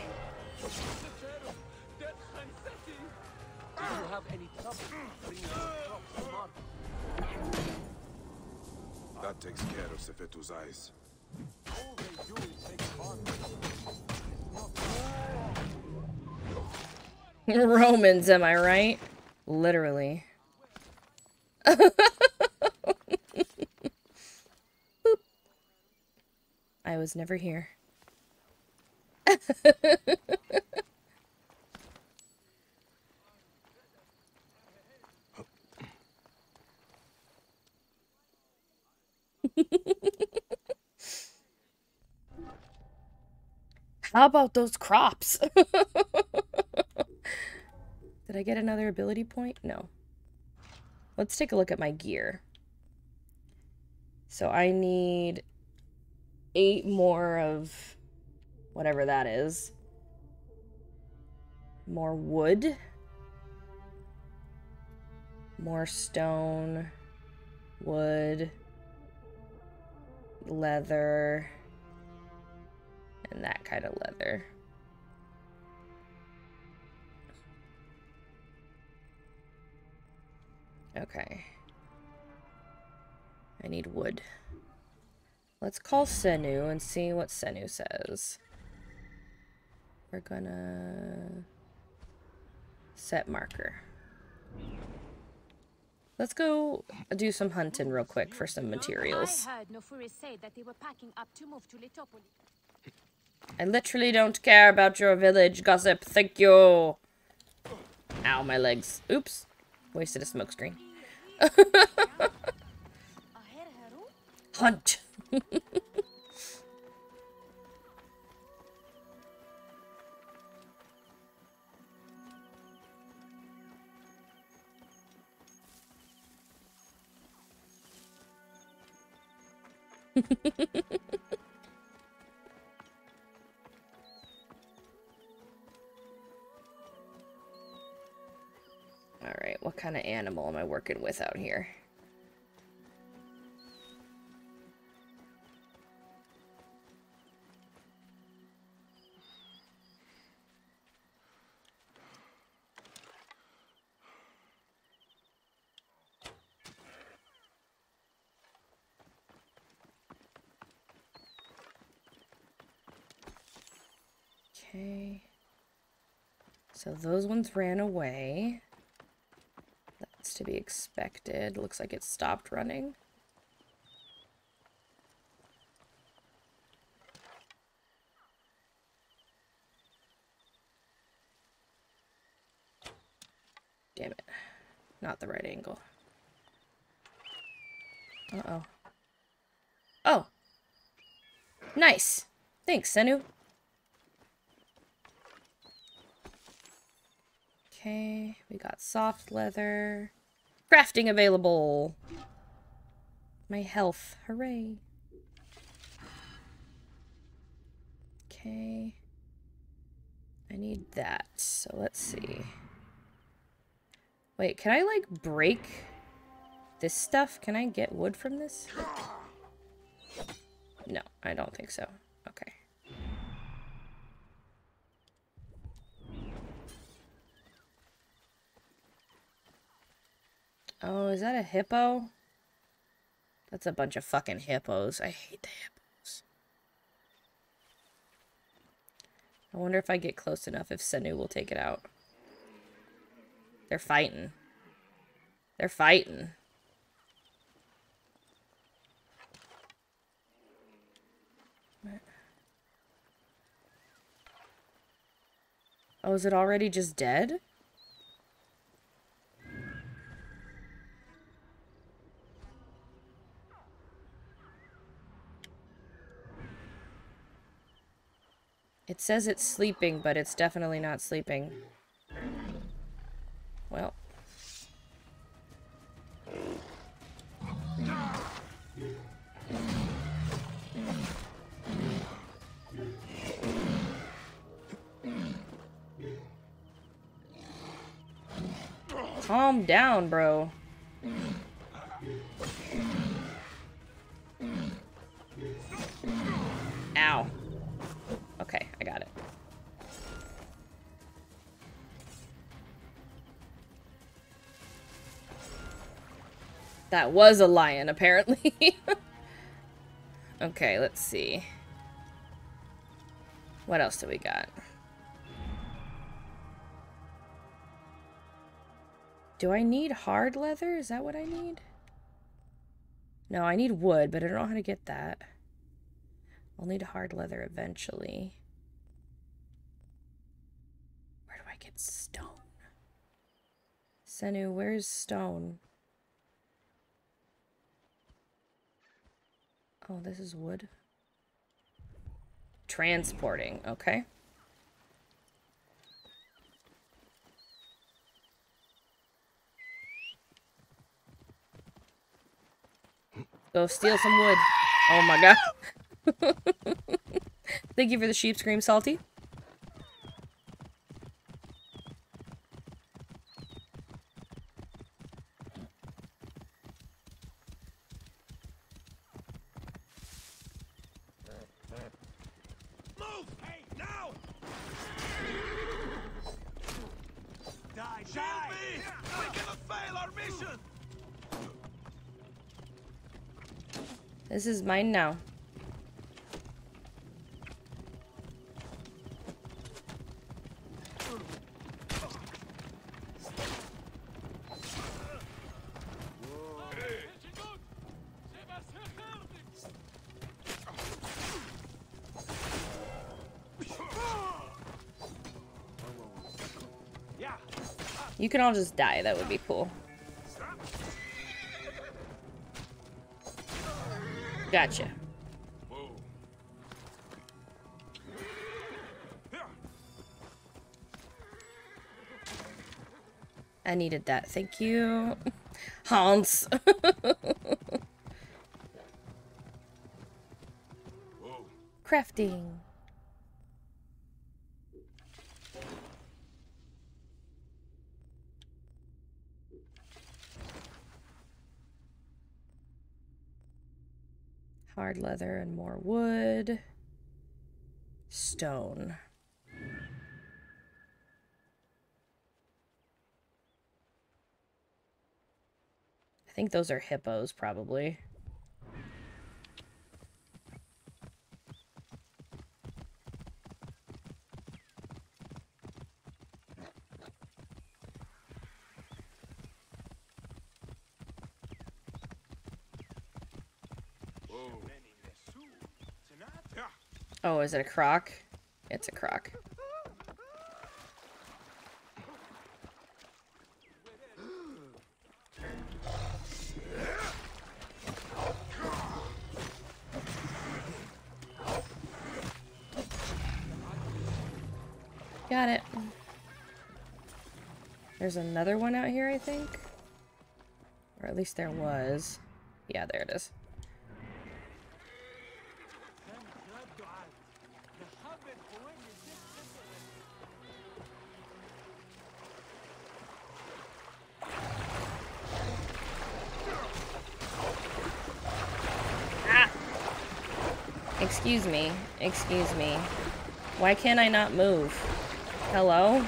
That takes care of Sefetu's eyes. Romans, am I right? Literally. Boop. I was never here. How about those crops? Did I get another ability point? No. Let's take a look at my gear. So I need 8 more of whatever that is. More wood. More stone. Wood. Leather. And that kind of leather. Okay. I need wood. Let's call Senu and see what Senu says. We're gonna set marker. Let's go do some hunting real quick for some materials. I heard Nofuri say that they were packing up to move to Litopoli. I literally don't care about your village gossip. Thank you. Ow, my legs. Oops. Wasted a smoke screen. Hunt. Alright, what kind of animal am I working with out here? Okay. So those ones ran away. That's to be expected. Looks like it stopped running. Damn it. Not the right angle. Uh-oh. Oh! Nice! Thanks, Senu. Okay, we got soft leather. Crafting available! My health. Hooray. Okay. I need that, so let's see. Wait, can I, like, break this stuff? Can I get wood from this? No, I don't think so. Okay. Oh, is that a hippo? That's a bunch of fucking hippos. I hate the hippos. I wonder if I get close enough if Senu will take it out. They're fighting. They're fighting. Oh, is it already just dead? It says it's sleeping, but it's definitely not sleeping. Well. Calm down, bro. Ow. Okay, I got it. That was a lion, apparently. Okay, let's see. What else do we got? Do I need hard leather? Is that what I need? No, I need wood, but I don't know how to get that. I'll need hard leather eventually. Where do I get stone? Senu, where's stone? Oh, this is wood. Transporting, okay. Go steal some wood. Oh my god. Thank you for the sheep scream, Salty. Move! Hey, now! Die, die! Me! We cannot fail our mission! This is mine now. You can all just die. That would be cool. Gotcha. I needed that. Thank you, Hans. Crafting. Hard leather and more wood. Stone. I think those are hippos, probably. Oh, is it a croc? It's a croc. Got it. There's another one out here, I think. Or at least there was. Yeah, there it is. Ah! Excuse me. Excuse me. Why can't I not move? Hello?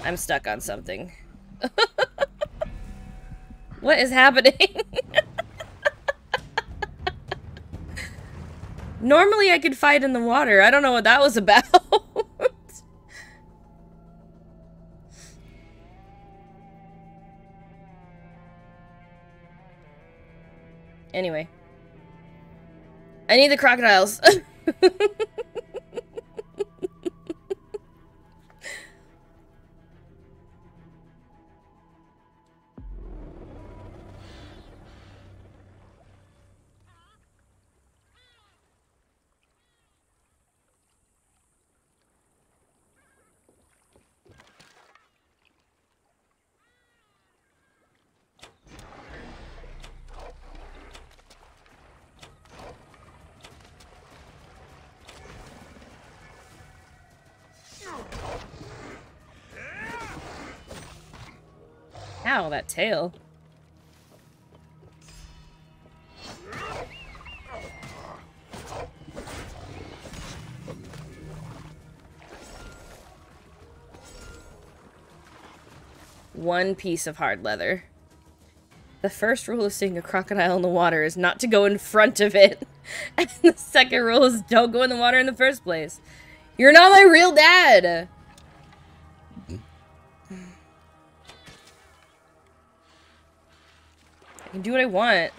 I'm stuck on something. What is happening? Normally I could fight in the water. I don't know what that was about. Anyway. I need the crocodiles. Ow, that tail. One piece of hard leather. The first rule of seeing a crocodile in the water is not to go in front of it. And the second rule is don't go in the water in the first place. You're not my real dad! I can do what I want.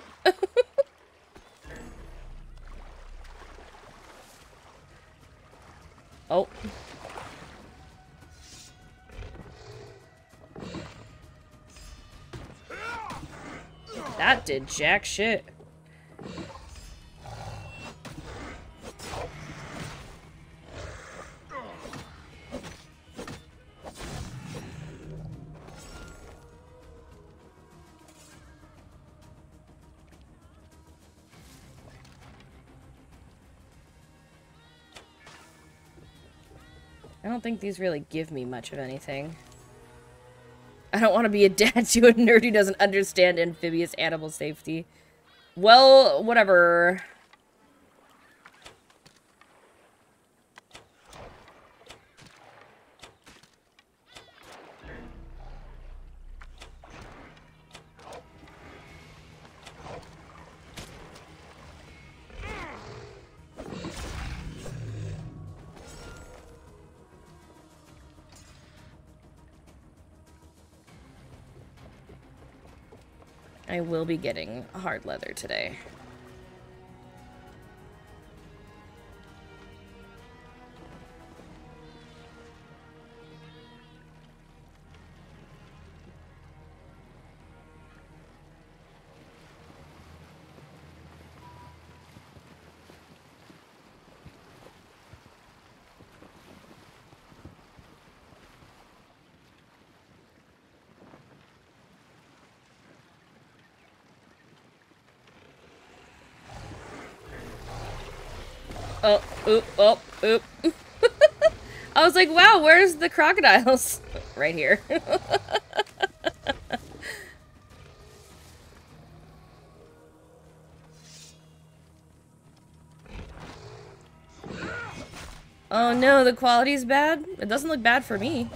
Oh. That did jack shit. I don't think these really give me much of anything. I don't want to be a dad to a nerd who doesn't understand amphibious animal safety. Well, whatever. I will be getting hard leather today. Oh, oop, oh, oop. I was like, wow, where's the crocodiles? Right here. Oh no, the quality's bad? It doesn't look bad for me.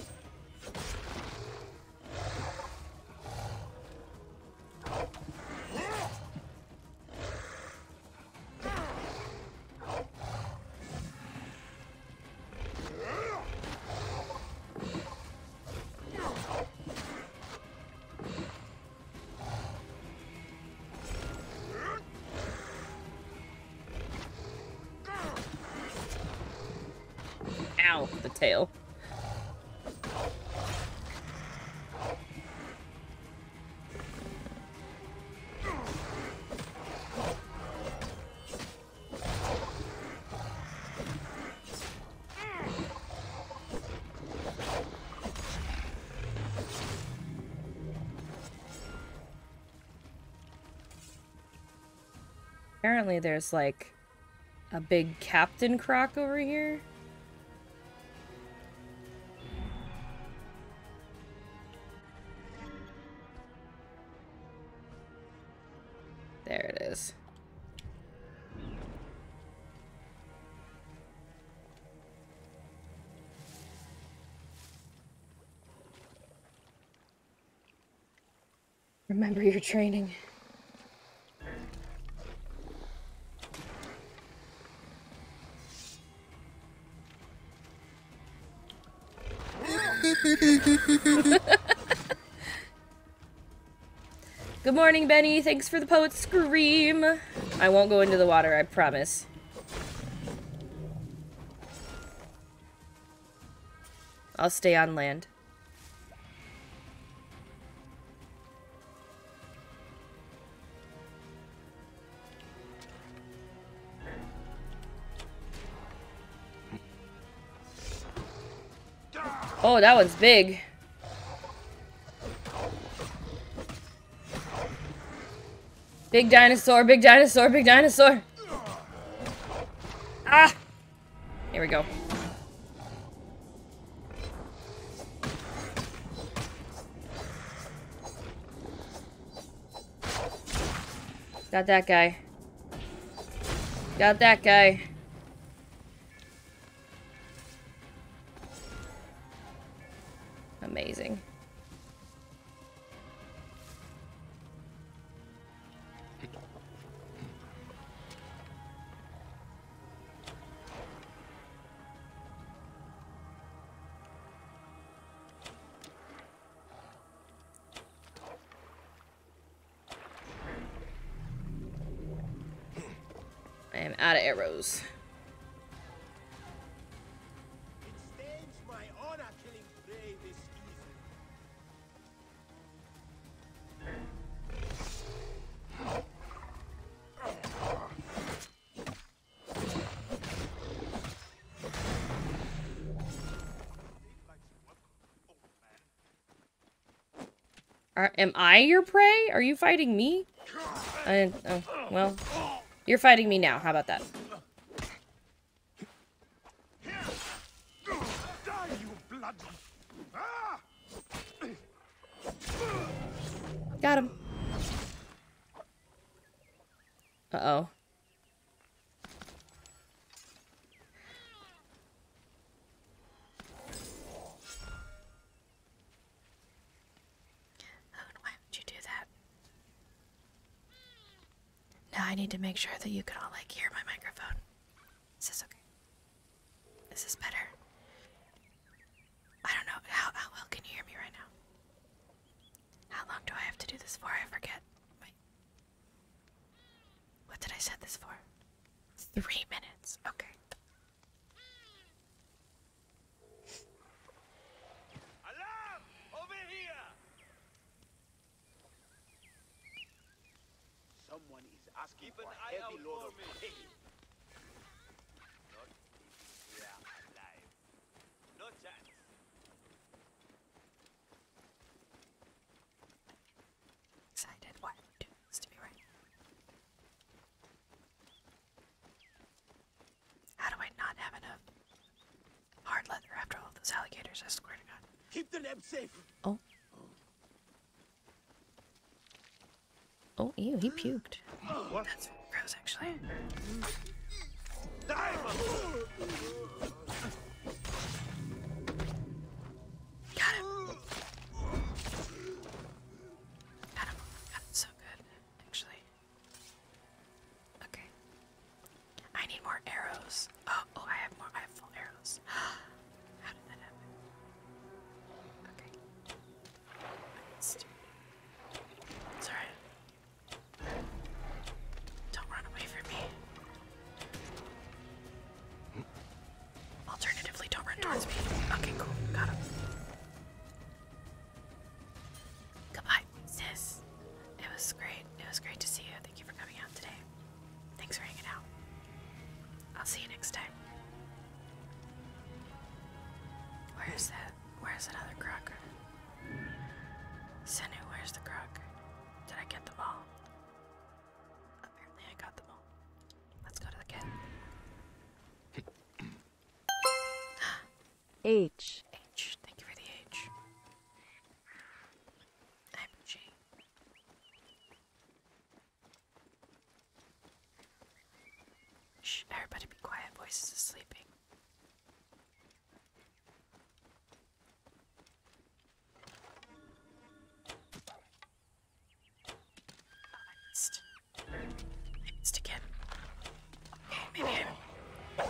Ow, the tail. Apparently there's like a big Captain Croc over here. There it is. Remember your training. Good morning, Benny. Thanks for the poet's scream. I won't go into the water, I promise. I'll stay on land. Oh, that one's big. Big dinosaur, big dinosaur, big dinosaur. Ah! Here we go. Got that guy. Got that guy. Amazing. I am out of arrows. Am I your prey? Are you fighting me? Oh, well, you're fighting me now. How about that? Got him. Uh-oh. Why would you do that? Now I need to make sure that you can all, like, hear my microphone. Is this okay? Is this better? I don't know. How well can you hear me right now? How long do I have to do this for? I forget. Wait. What did I set this for? 3 minutes. Okay. Alarm! Over here! Someone is asking Keep an for a eye heavy out load for of me. hay. Not we are alive. No chance. Excited. Why would you do this to me right now? How do I not have enough hard leather after all those alligators? I swear to God. Keep the neb safe. Oh. Oh, ew, he puked. What? That's gross, actually. Got him. Got him. Got him so good, actually. Okay. I need more arrows. Oh, I have more. I have full arrows. How did that happen? Okay. It's alright. Don't run away from me. towards me. Okay, cool. Got him. Goodbye, sis. It was great. It was great to see you. Thank you for coming out today. Thanks for hanging out. I'll see you next time. Where's that other croc? Senu, where's the croc? Did I get them all? Apparently I got them all. Let's go to the kid. H. H. Thank you for the H. I'm G. Shh, everybody be quiet. Voices is sleeping. I missed again. Okay, maybe I'm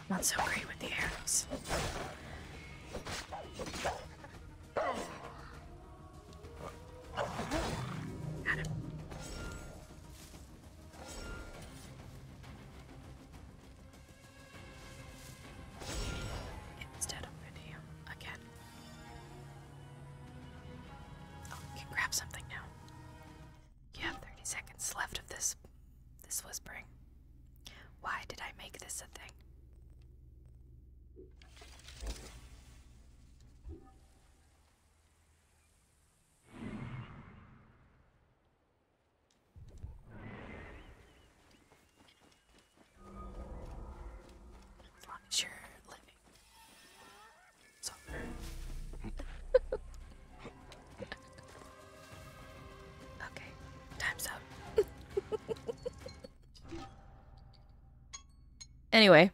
not so great with the arrows. Got him. Instead of video again. Oh, we can grab something now. You have 30 seconds left of this whispering. Why did I make this a thing? As long as you're living. So. Okay, time's up. Anyway.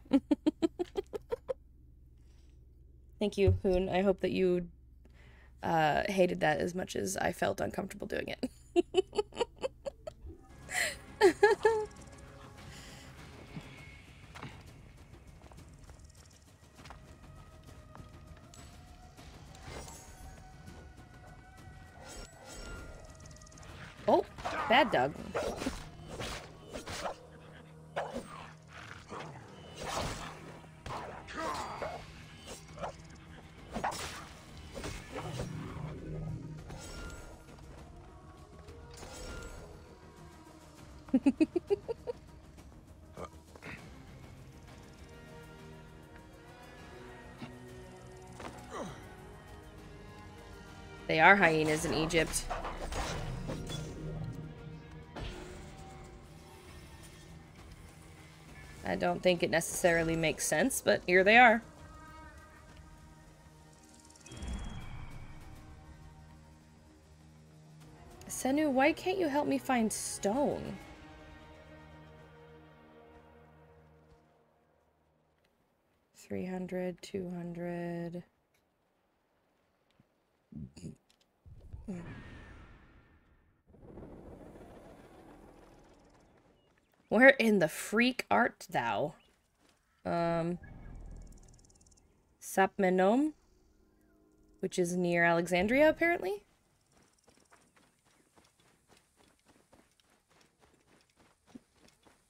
Thank you, Hoon. I hope that you hated that as much as I felt uncomfortable doing it. Oh, bad dog. They are hyenas in Egypt. I don't think it necessarily makes sense, but here they are. Senu, why can't you help me find stone? $300, $200. Where in the freak art thou? Sapmenom, which is near Alexandria, apparently.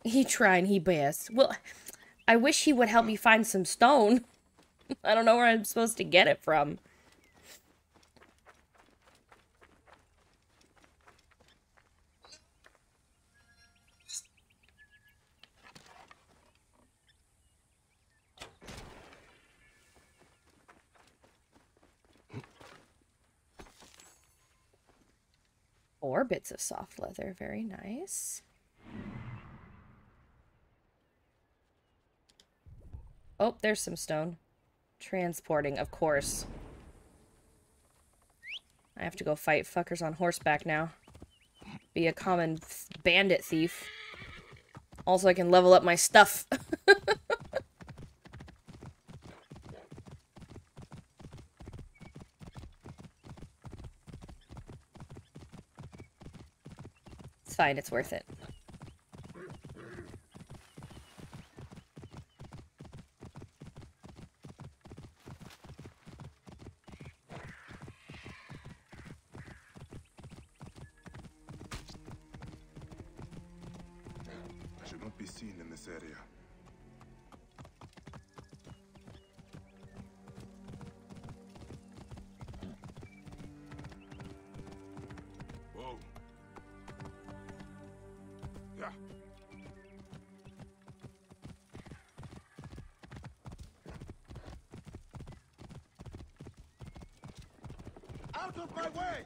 He trying he best. Well, I wish he would help me find some stone. I don't know where I'm supposed to get it from. Four bits of soft leather, very nice. Oh, there's some stone. Transporting, of course. I have to go fight fuckers on horseback now. Be a common bandit thief. Also, I can level up my stuff. It's fine, it's worth it. I should not be seen in this area. Out of my way!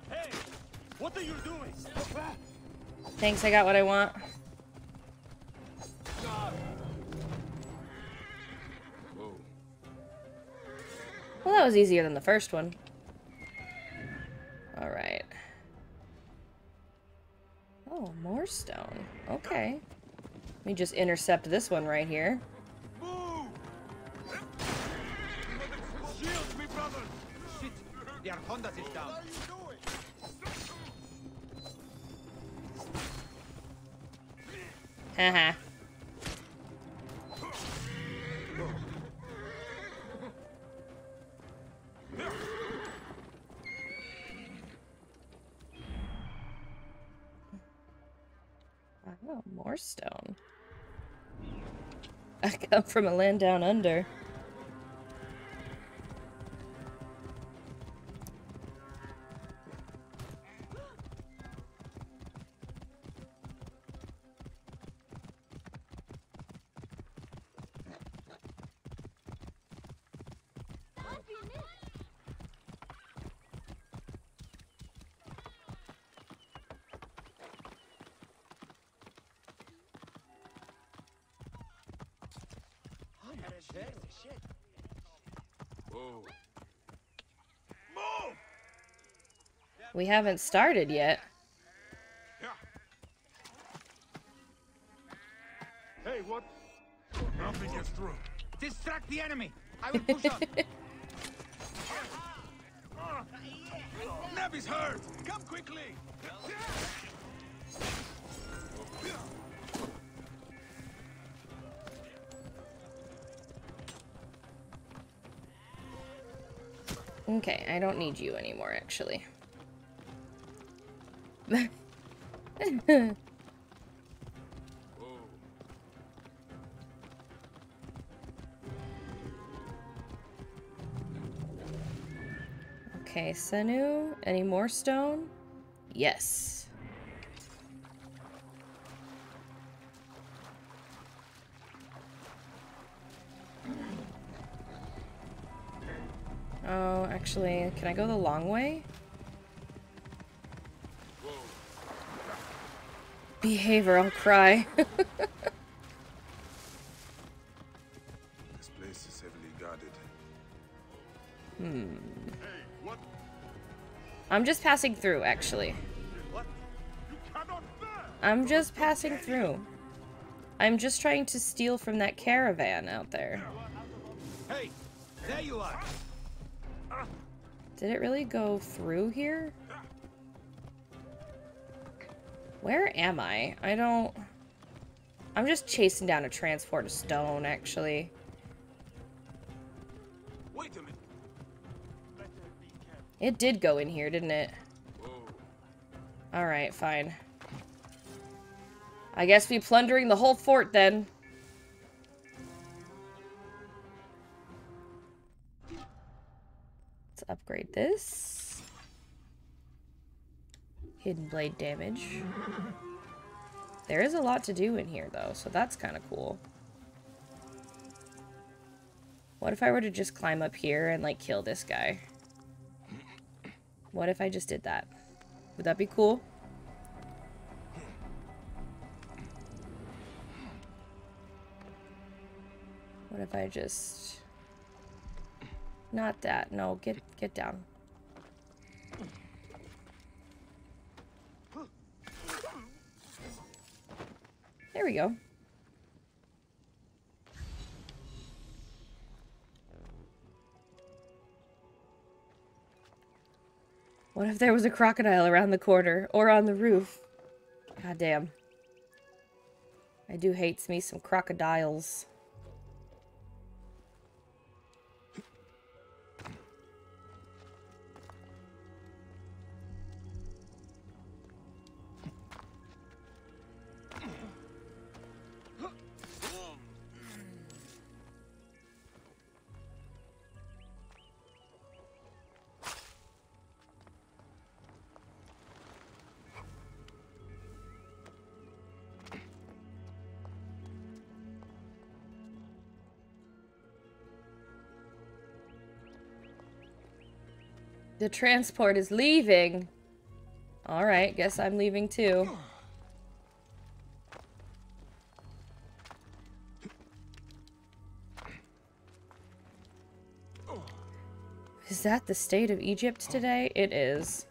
Hey! What are you doing? Thanks, I got what I want. Well, that was easier than the first one. Alright. Oh, more stone. Okay. Let me just intercept this one right here. Shield me, brother! Shit! The Arcondas is down. Haha. Oh, more stone. I come from a land down under. Whoa. Move! We haven't started yet. Hey, what? Nothing gets through. Distract the enemy! I will push on! Neb is hurt! Come quickly! Okay, I don't need you anymore, actually. Okay, Senu, any more stone? Yes. Oh, actually, can I go the long way? Behave or I'll cry. This place is heavily guarded. I'm just passing through, actually. I'm just passing through. I'm just trying to steal from that caravan out there. Hey, there you are. Did it really go through here? Where am I? I don't... I'm just chasing down a transport of stone, actually. Wait a minute. It did go in here, didn't it? Alright, fine. I guess we plundering the whole fort, then. Let's upgrade this. Hidden blade damage. There is a lot to do in here, though, so that's kind of cool. What if I were to just climb up here and, like, kill this guy? What if I just did that? Would that be cool? What if I just... Not that. No, get down. There we go. What if there was a crocodile around the corner or on the roof? God damn. I do hate me some crocodiles. The transport is leaving. Alright, guess I'm leaving too. Is that the state of Egypt today? It is.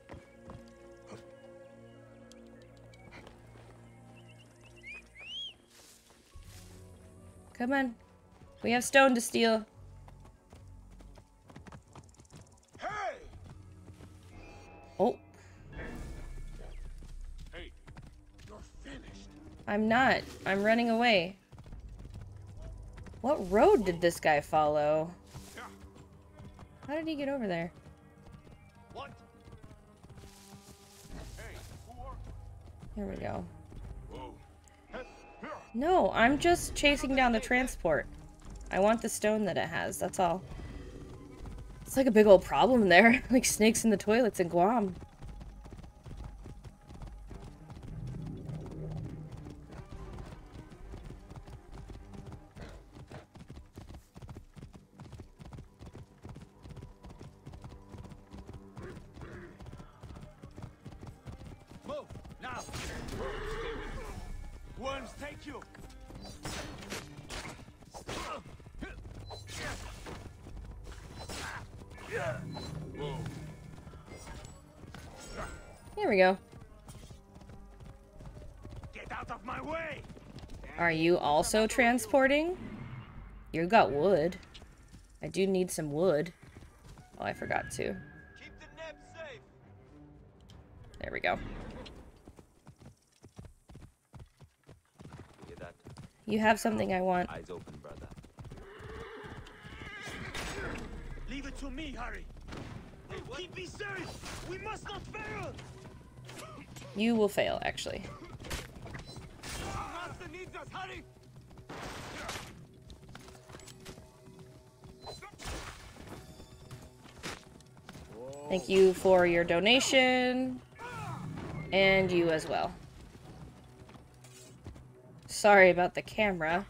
Come on. We have stone to steal. Hey! Oh. Hey, you're finished. I'm not. I'm running away. What road did this guy follow? How did he get over there? What? Hey, Here we go. whoa. No, I'm just chasing down the transport. I want the stone that it has, that's all. It's like a big old problem there. Like snakes in the toilets in Guam. Move now. Worms take you. Whoa. There we go. Get out of my way. Are you also transporting? You got wood. I do need some wood. Oh, I forgot to. Keep the neb safe. There we go. Hear that? You have something I want. Eyes open, brother. Leave it to me, Harry. Keep me safe. We must not fail. You will fail, actually. Master needs us, Harry. Thank you for your donation. And you as well. Sorry about the camera.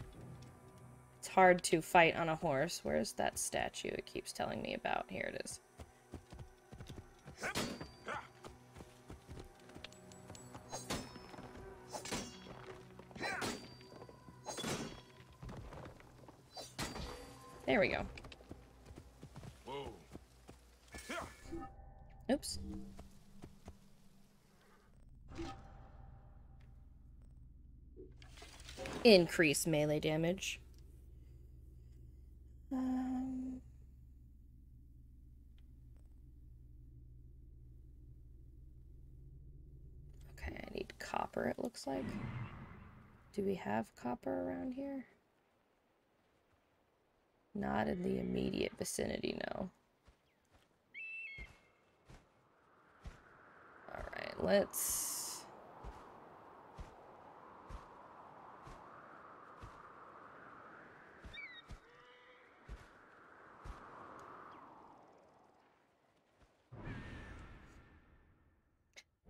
It's hard to fight on a horse. Where's that statue it keeps telling me about? Here it is. There we go. Whoa. Oops. Increase melee damage. Okay, I need copper, it looks like. Do we have copper around here? Not in the immediate vicinity, no. Alright, let's...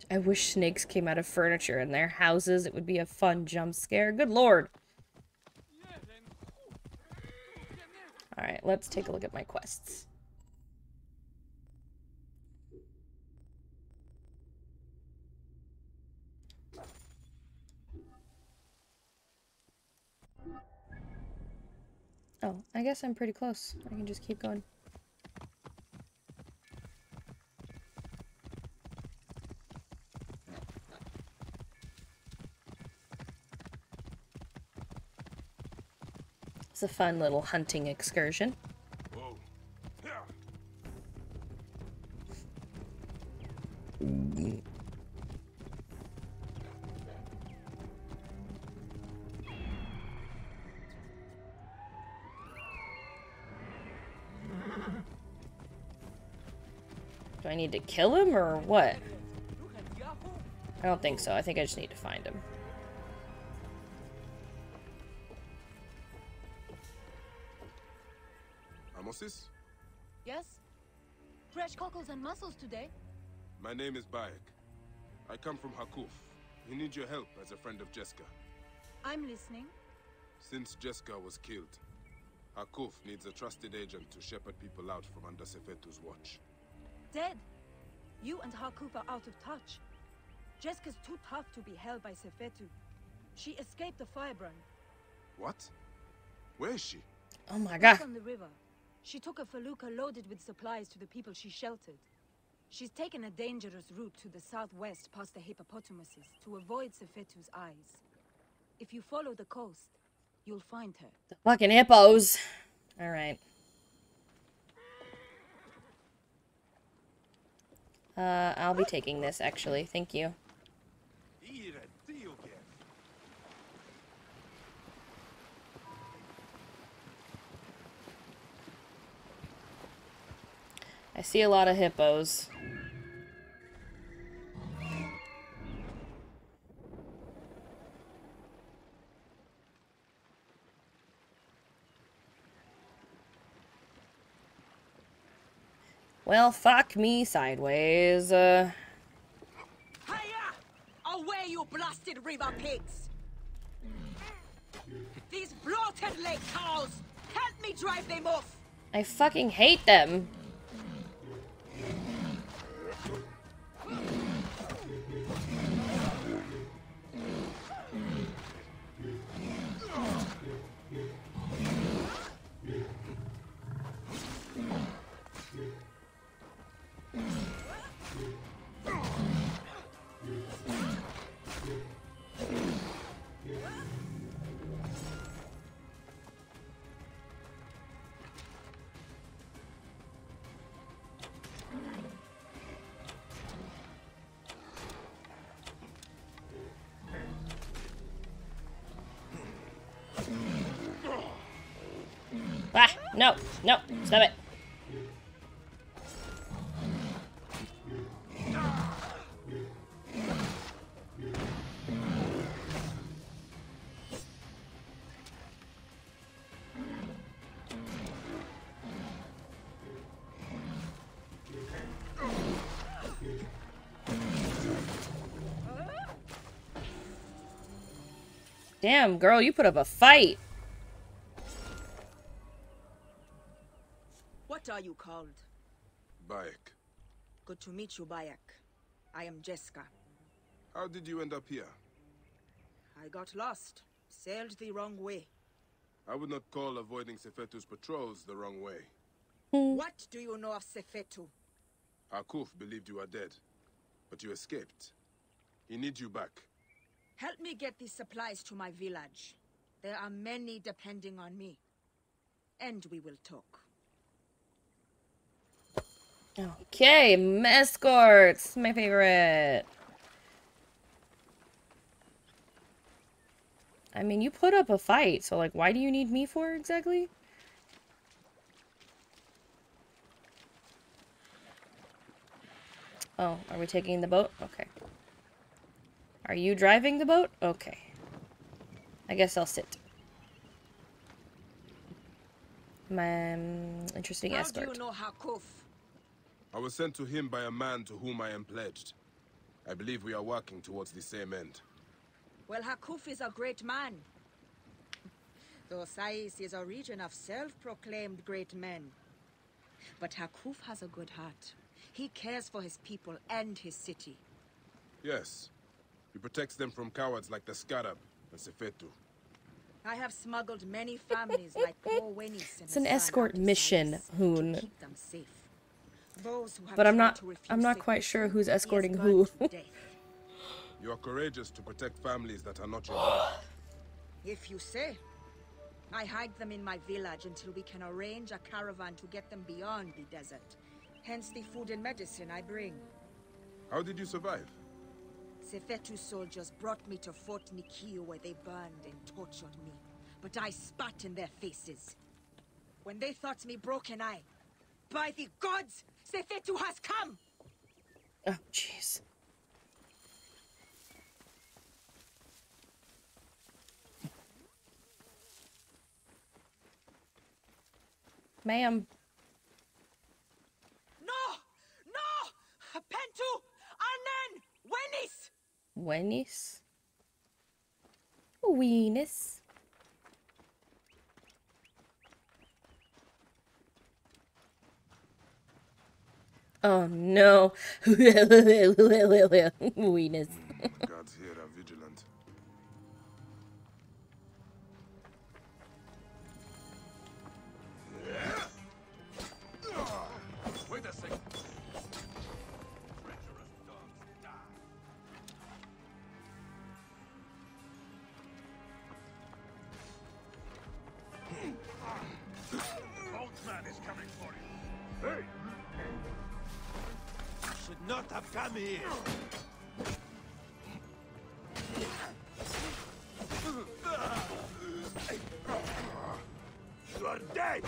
I wish snakes came out of furniture in their houses. It would be a fun jump scare. Good lord. Alright, let's take a look at my quests. Oh, I guess I'm pretty close. I can just keep going. It's a fun little hunting excursion. Whoa. Do I need to kill him or what? I don't think so. I think I just need to find him. Amosis? Yes? Fresh cockles and mussels today. My name is Bayek. I come from Hakuf. We need your help as a friend of Jeska. I'm listening. Since Jeska was killed, Hakuf needs a trusted agent to shepherd people out from under Sefetu's watch. Dead? You and Hakuf are out of touch. Jeska's too tough to be held by Sefetu. She escaped the firebrand. What? Where is she? Oh my Back god. on the river. She took a felucca loaded with supplies to the people she sheltered. She's taken a dangerous route to the southwest past the hippopotamuses to avoid Sefetu's eyes. If you follow the coast, you'll find her. The fucking hippos. Alright. I'll be taking this, actually. Thank you. I see a lot of hippos. Well, fuck me sideways. Hiya! Away, you blasted river pigs! These bloated leg cows! Help me drive them off! I fucking hate them. Ah, no, no, stop it. Damn, girl, you put up a fight. What are you called? Bayek. Good to meet you, Bayek. I am Jeska. How did you end up here? I got lost. Sailed the wrong way. I would not call avoiding Sefetu's patrols the wrong way. What do you know of Sefetu? Hakuf believed you are dead, but you escaped. He needs you back. Help me get these supplies to my village. There are many depending on me. And we will talk. Okay, escorts. My favorite. I mean, you put up a fight, so, like, why do you need me for exactly? Oh, are we taking the boat? Okay. Are you driving the boat? Okay. I guess I'll sit. My interesting escort. How do you know Hakuf? I was sent to him by a man to whom I am pledged. I believe we are working towards the same end. Well, Hakuf is a great man. Though Sais is a region of self-proclaimed great men. But Hakuf has a good heart. He cares for his people and his city. Yes. He protects them from cowards like the Scarab and Sefetu. I have smuggled many families like poor Wenis. It's an escort mission, Hoon. Keep them safe. Those who have But I'm tried to not refuse quite sure who's escorting is who. burned to death. You are courageous to protect families that are not your blood. If you say. I hide them in my village until we can arrange a caravan to get them beyond the desert. Hence the food and medicine I bring. How did you survive? Sefetu's soldiers brought me to Fort Nikio where they burned and tortured me. But I spat in their faces. When they thought me broken, by the gods, Sefetu has come! Oh, jeez. Ma'am. No! No! Pentu! Anan! Wenis! Wenis? Weenus. Oh no. Weenus. Guards here are vigilant. Wait a second. Old man is coming for you. Hey! You should not have come here. You are dead.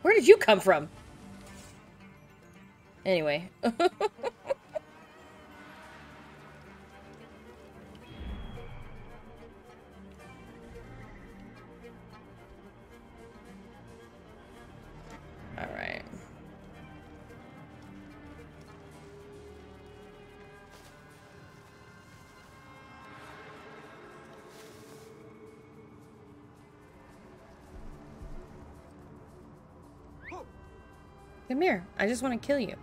Where did you come from? Anyway. Alright. Come here. I just want to kill you.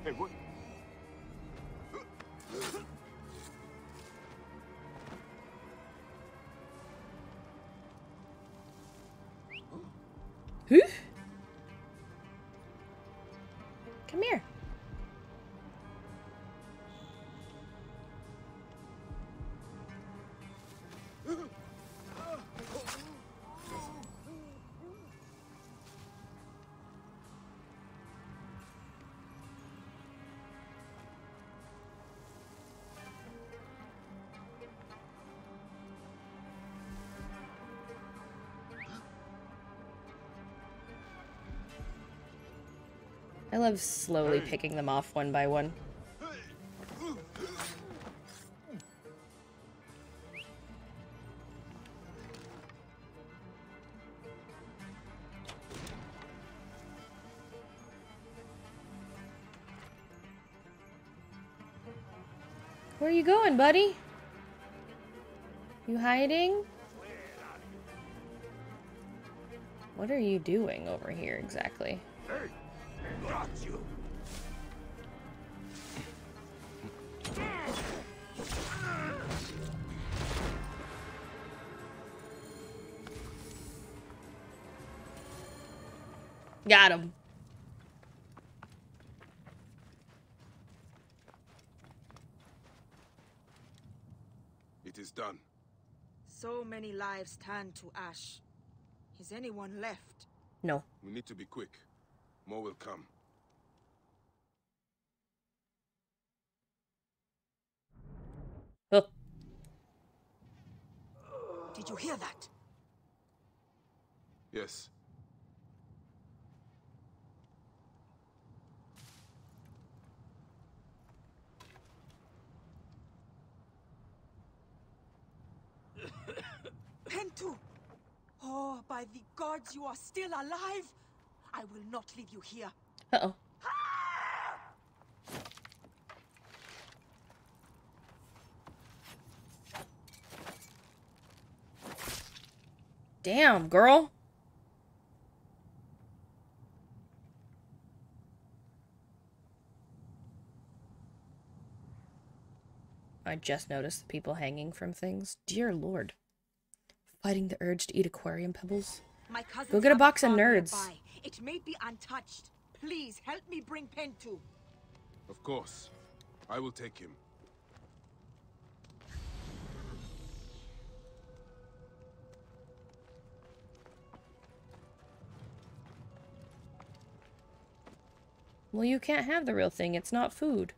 Hey, what? Who? Come here. I love slowly picking them off one by one. Where are you going, buddy? You hiding? What are you doing over here exactly? Hey! Got you! Got him. It is done. So many lives turned to ash. Is anyone left? No. We need to be quick. More will come. Oh. Did you hear that? Yes. Pentu! Oh, by the gods, you are still alive! I will not leave you here. Uh-oh. Damn, girl. I just noticed the people hanging from things. Dear Lord. Fighting the urge to eat aquarium pebbles. My cousins Go get a have box of farm nerds. nearby. It may be untouched. Please help me bring Pentu. Of course. I will take him. Well, you can't have the real thing. It's not food.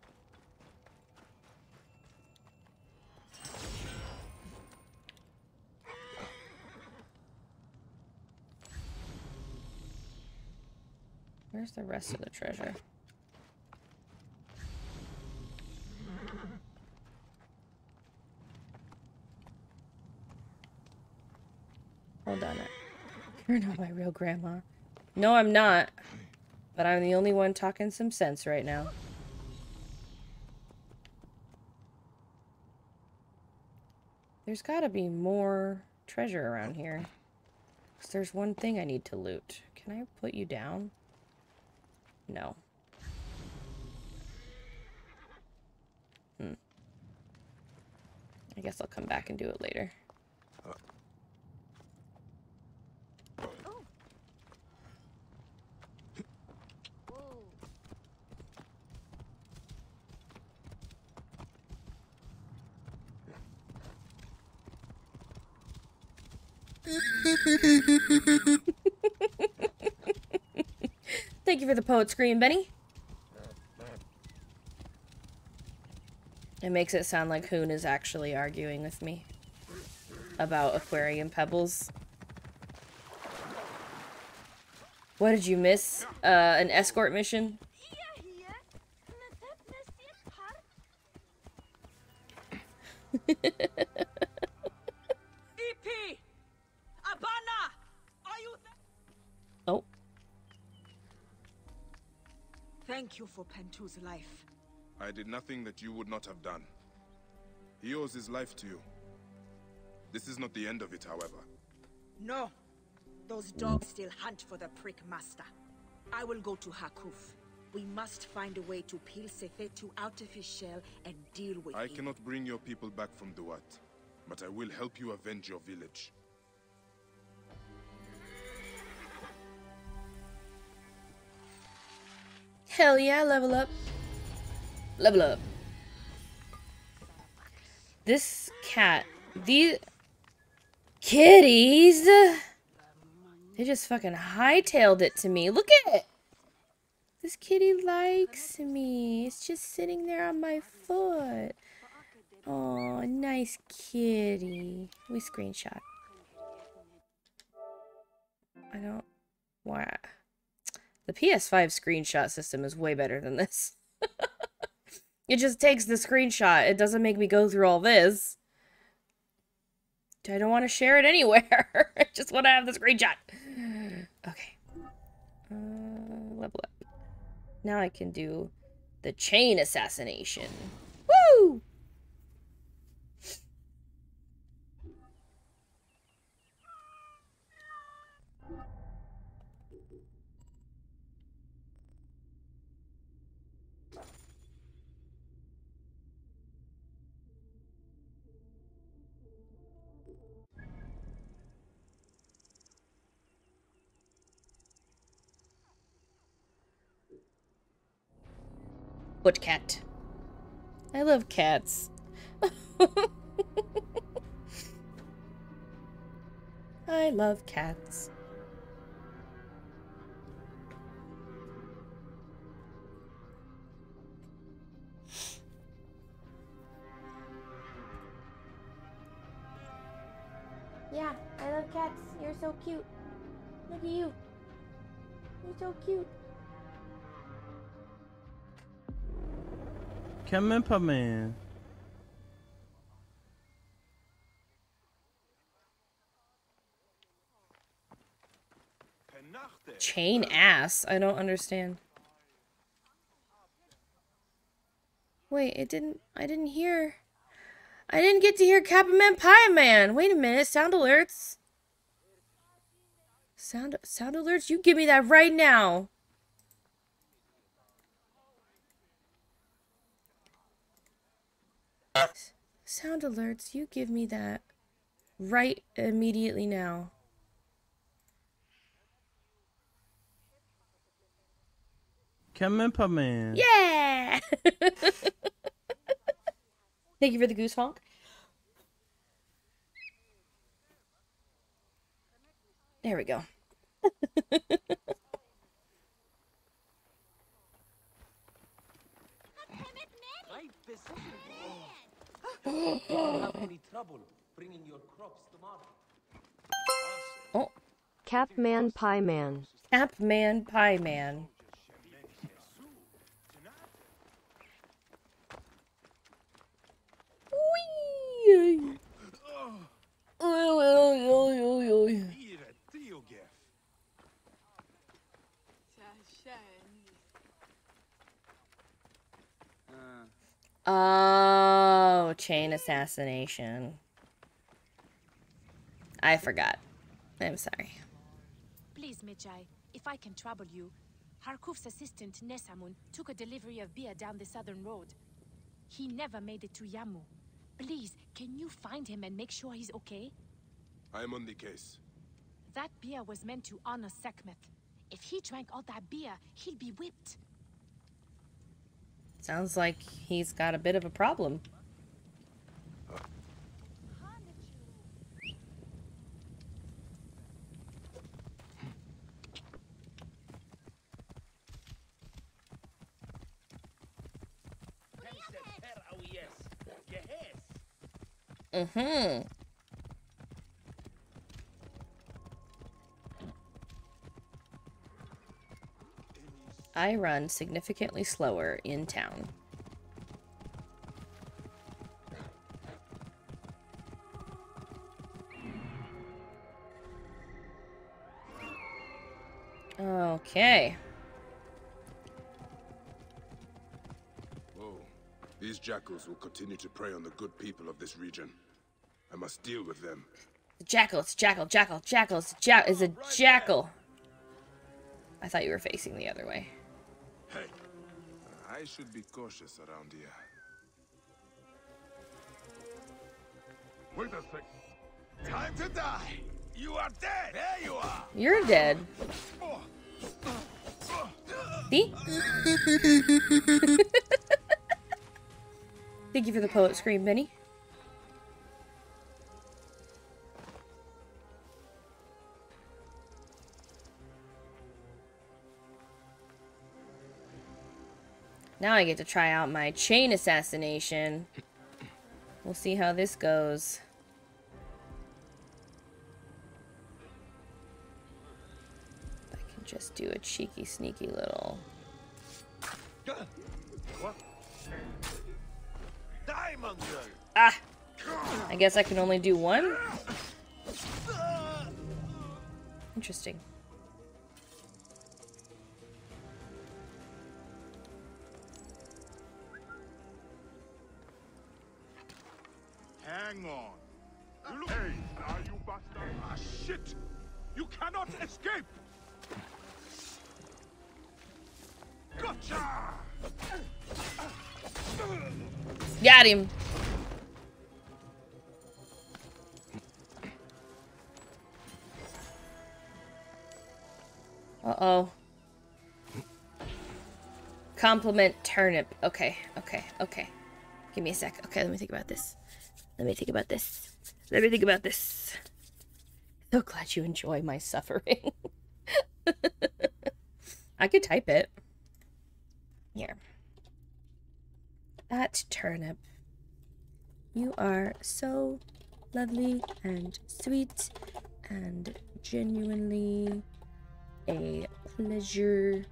Where's the rest of the treasure? Hold on. You're not my real grandma. No, I'm not. But I'm the only one talking some sense right now. There's gotta be more treasure around here. 'Cause there's one thing I need to loot. Can I put you down? No. I guess I'll come back and do it later. Thank you for the poet scream, Benny. It makes it sound like Hoon is actually arguing with me about aquarium pebbles. What did you miss? An escort mission? Oh. Thank you for Pentu's life. I did nothing that you would not have done. He owes his life to you. This is not the end of it, however. No. Those dogs still hunt for the prick master. I will go to Hakuf. We must find a way to peel Sefetu out of his shell and deal with I him. cannot bring your people back from Duat, but I will help you avenge your village. Hell yeah, level up. Level up. This cat, these kitties, they just fucking hightailed it to me. Look at it. This kitty likes me. It's just sitting there on my foot. Oh, nice kitty. We screenshot. I don't... Why? The PS5 screenshot system is way better than this. It just takes the screenshot. It doesn't make me go through all this. I don't want to share it anywhere. I just want to have the screenshot. Okay. Level up. Now I can do the chain assassination. Woo! What cat? I love cats. I love cats. Yeah, I love cats. You're so cute. Look at you. You're so cute. Come in, man. Chain ass? I don't understand. Wait, I didn't hear. I didn't get to hear Capman Pie Man. Wait a minute, sound alerts. Sound alerts? You give me that right now. Sound alerts, you give me that right immediately now. Come in, man. Yeah! Thank you for the goose honk. There we go. Have any trouble bringing your crops to market? Oh. Capman Pie Man. Capman Pie Man. Whee! Oh, chain assassination. I forgot. I'm sorry. Please, Medjay, if I can trouble you, Harkuf's assistant, Nesamun, took a delivery of beer down the southern road. He never made it to Yamu. Please, can you find him and make sure he's okay? I'm on the case. That beer was meant to honor Sekhmet. If he drank all that beer, he'll be whipped. Sounds like he's got a bit of a problem. Mm-hmm. I run significantly slower in town. Okay. Whoa. These jackals will continue to prey on the good people of this region. I must deal with them. Jackal, it's jackal, jackal, jackal, it's a jackal. I thought you were facing the other way. Hey, I should be cautious around here. Wait a sec. Time to die. You are dead. There you are. You're dead. See? Thank you for the poet scream, Benny. Now I get to try out my chain assassination. We'll see how this goes. I can just do a cheeky, sneaky little... What? Die, mongrel. Ah! I guess I can only do one? Interesting. Hang on. Hey, now you bastard. Ah, shit! You cannot escape! Gotcha! Got him! Uh-oh. Compliment turnip. Okay, okay, okay. Give me a sec. Okay, let me think about this. Let me think about this. Let me think about this. So glad you enjoy my suffering. I could type it. Here. That turnip. You are so lovely and sweet and genuinely a pleasure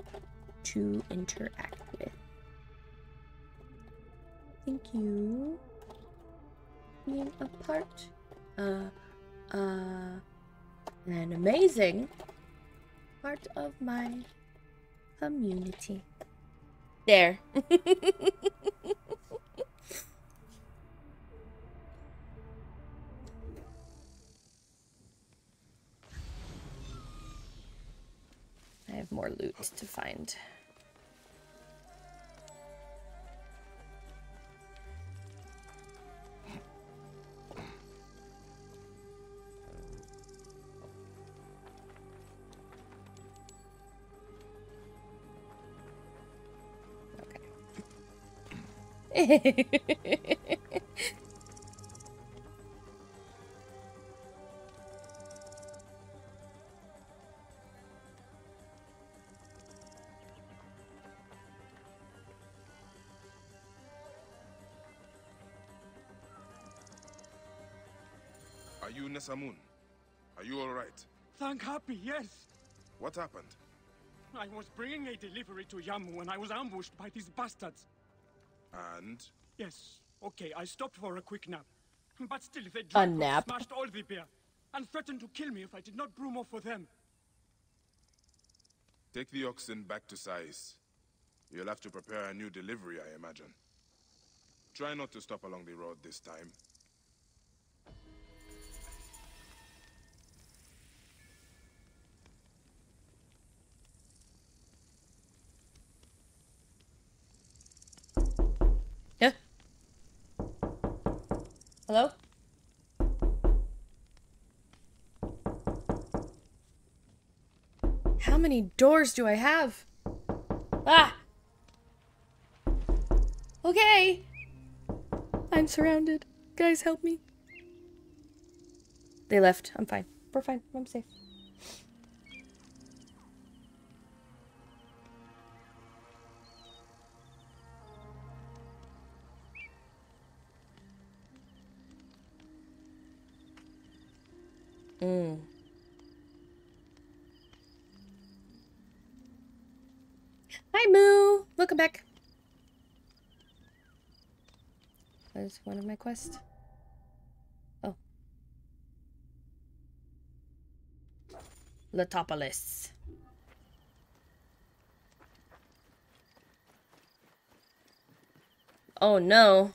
to interact with. Thank you for being a part an amazing part of my community. There. I have more loot to find. Okay. Are you Nesamun? Are you all right? Thank Happy, yes. What happened? I was bringing a delivery to Yamu when I was ambushed by these bastards. And? Yes, okay, I stopped for a quick nap. But still, they A nap? smashed all the beer and threatened to kill me if I did not brew more for them. Take the oxen back to Sais. You'll have to prepare a new delivery, I imagine. Try not to stop along the road this time. A nap? A nap? What happened? I was bringing a delivery to Yamu when I was ambushed by these bastards. And? Yes, okay, I stopped for a quick nap. But still, they Hello? How many doors do I have? Ah! Okay! I'm surrounded. Guys, help me. They left. I'm fine. We're fine. I'm safe. Hi, Moo! Welcome back. That's one of my quests. Oh. Letopolis. Oh no.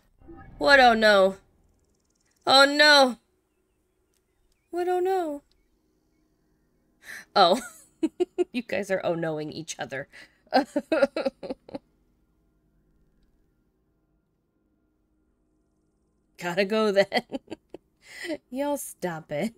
What oh no? Oh no! What oh no? Oh. You guys are oh knowing each other. Gotta go then. Y'all stop it.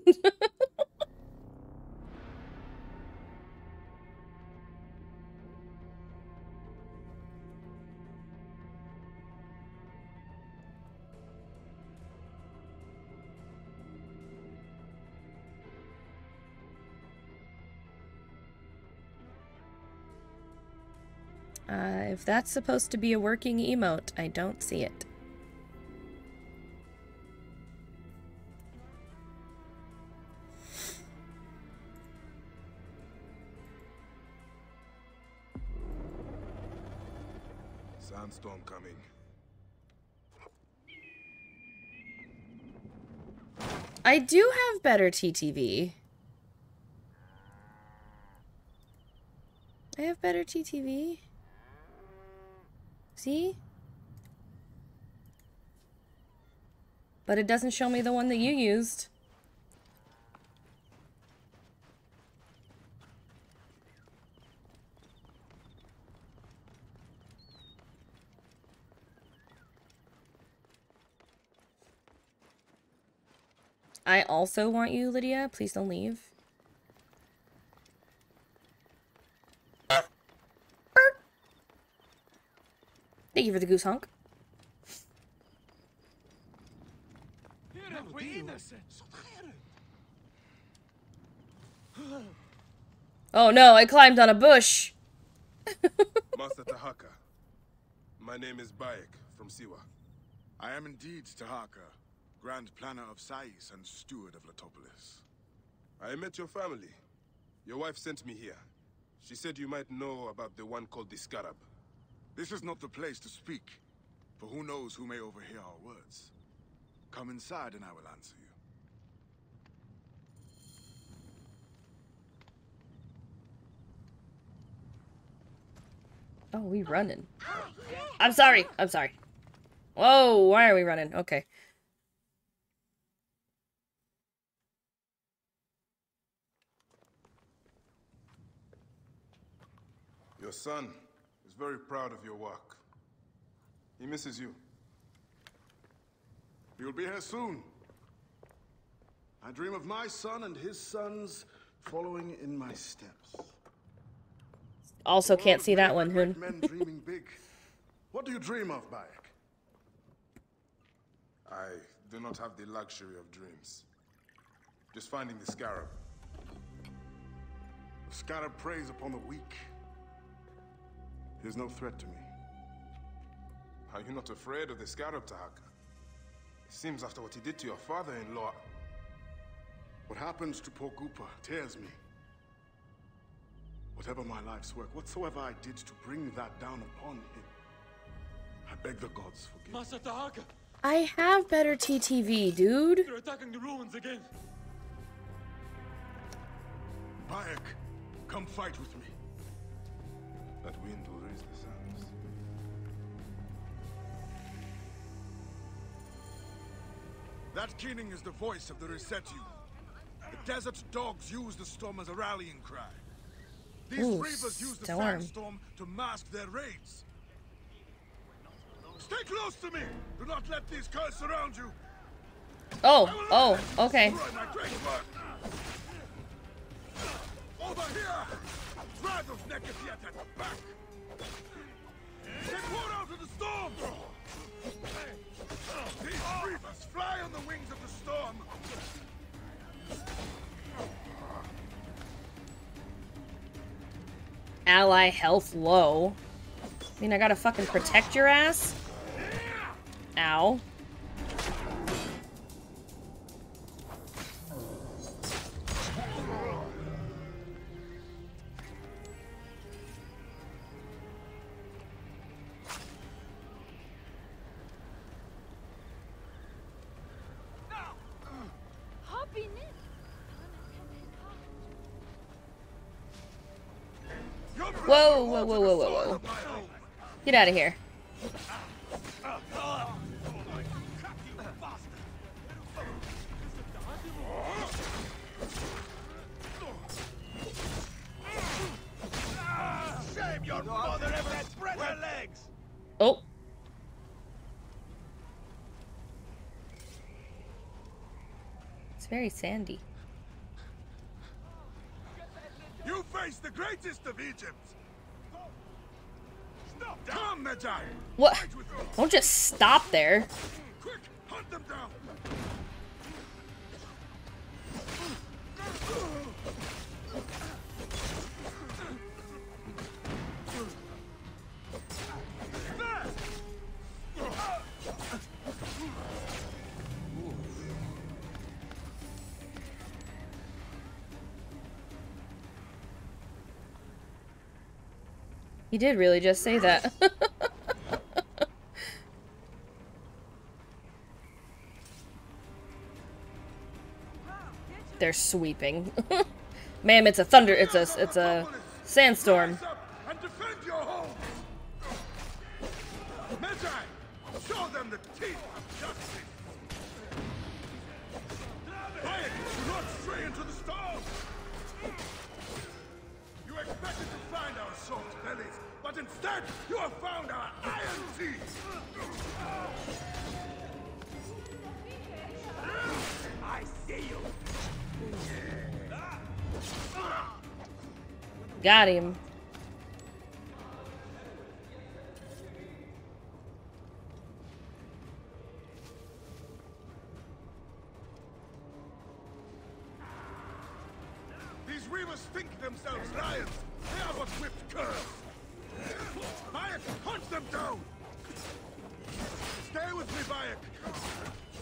If that's supposed to be a working emote, I don't see it. Sandstorm coming. I do have better TTV. I have better TTV. See? But it doesn't show me the one that you used. I also want you, Lydia. Please don't leave. Thank you for the goose honk. Oh no, I climbed on a bush. Master Tahaka, my name is Bayek from Siwa. I am indeed Tahaka, Grand Planner of Sais and Steward of Letopolis. I met your family. Your wife sent me here. She said you might know about the one called the Scarab. This is not the place to speak, for who knows who may overhear our words. Come inside and I will answer you. Oh, we running. I'm sorry. I'm sorry. Whoa, why are we running? Okay. Your son is very proud of your work. He misses you. You'll be here soon. I dream of my son and his sons following in my steps. Also can't see that one, Hoon. Men dreaming big. What do you dream of, Bayek? I do not have the luxury of dreams. Just finding the Scarab. The Scarab preys upon the weak. He is no threat to me. Are you not afraid of the Scarab, Tahaka? It seems after what he did to your father-in-law. What happens to poor Goopa tears me. Whatever my life's work, whatsoever I did to bring that down upon him, I beg the gods forgive. Master Tahaka! I have better TTV, dude. They're attacking the ruins again. Bayek, come fight with me. That wind will raise the sands. That keening is the voice of the Resetu. The desert dogs use the storm as a rallying cry. These reavers use the sandstorm to mask their raids. Stay close to me! Do not let these curs surround you! Oh, okay. Over here! Try those naked yet at the back! Get poured out of the storm! These reapers fly on the wings of the storm! Ally health low. I mean, I gotta fucking protect your ass? Ow. Whoa, whoa, whoa, whoa, whoa, whoa. Get out of here. Shame your mother ever spread her legs! Oh. It's very sandy. You face the greatest of Egypt! Stop! Come, Magi! What? Don't just stop there. Quick, hunt them down! He did really just say that. They're sweeping. Ma'am, it's a thunder. It's a sandstorm. And defend your home! Magi! Show them the teeth of justice! Quiet! Do not stray into the storm! You expected to find our salt bellies, but instead you have found our iron teeth! I see you! Got him. These reavers think themselves lions. They are but whipped curs. Bayek, hunt them down! Stay with me, Bayek.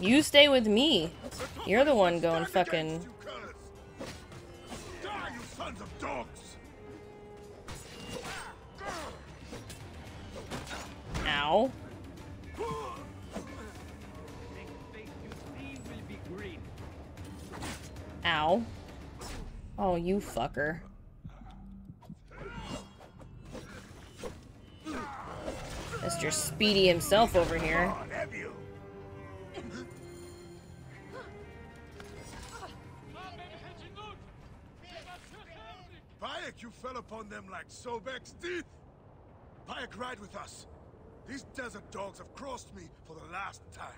You stay with me. You're the one going fucking... Die, you sons of dogs! Ow. Ow. Oh, you fucker. Mr. Speedy himself over here. Bayek, you fell upon them like Sobek's teeth! Bayek, ride with us. These desert dogs have crossed me for the last time.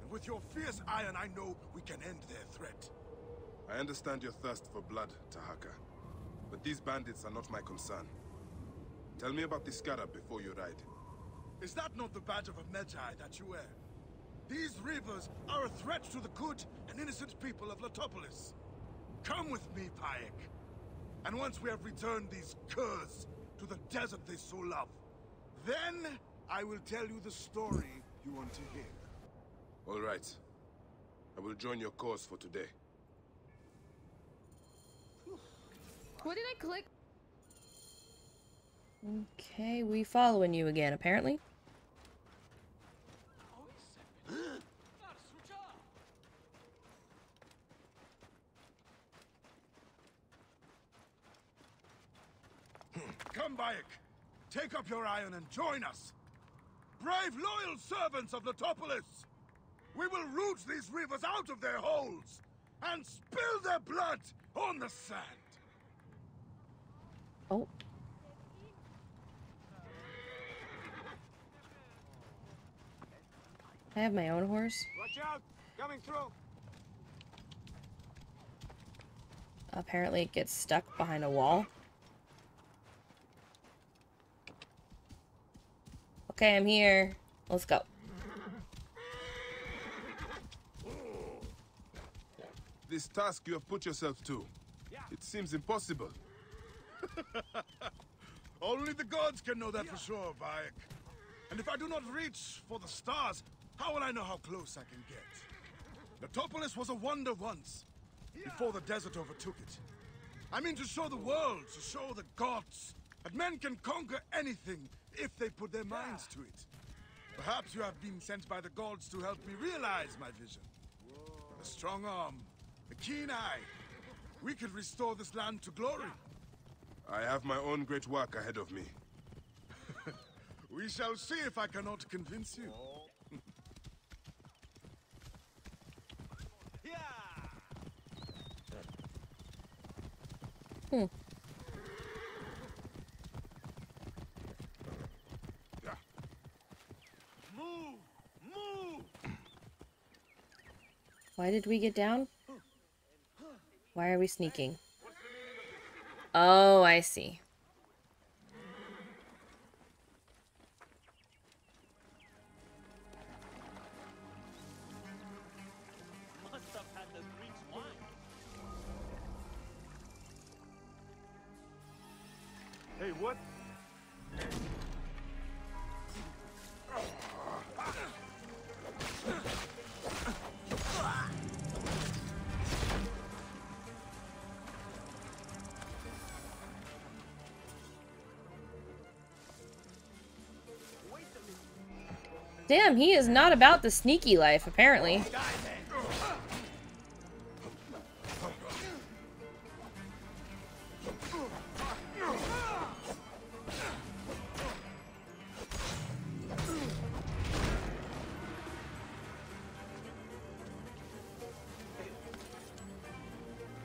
And with your fierce iron, I know we can end their threat. I understand your thirst for blood, Tahaka. But these bandits are not my concern. Tell me about the scarab before you ride. Is that not the badge of a Magi that you wear? These reavers are a threat to the good and innocent people of Letopolis. Come with me, Bayek. And once we have returned these curs to the desert they so love, then I will tell you the story you want to hear. All right. I will join your cause for today. What did I click? Okay, we following you again, apparently. Come, Bayek. Take up your iron and join us. Brave, loyal servants of Letopolis. We will root these rivers out of their holes and spill their blood on the sand. Oh. I have my own horse. Watch out! Coming through. Apparently it gets stuck behind a wall. Okay, I'm here. Let's go. This task you have put yourself to, it seems impossible. Only the gods can know that for sure, Bayek. And if I do not reach for the stars, how will I know how close I can get? Letopolis was a wonder once, before the desert overtook it. I mean to show the world, to show the gods, that men can conquer anything if they put their minds to it. Perhaps you have been sent by the gods to help me realize my vision. A strong arm, a keen eye. We could restore this land to glory. I have my own great work ahead of me. We shall see if I cannot convince you. Hmm. Move! Why did we get down? Why are we sneaking? Oh, I see. Must have had the Greeks wine. Hey, what? Damn, he is not about the sneaky life, apparently.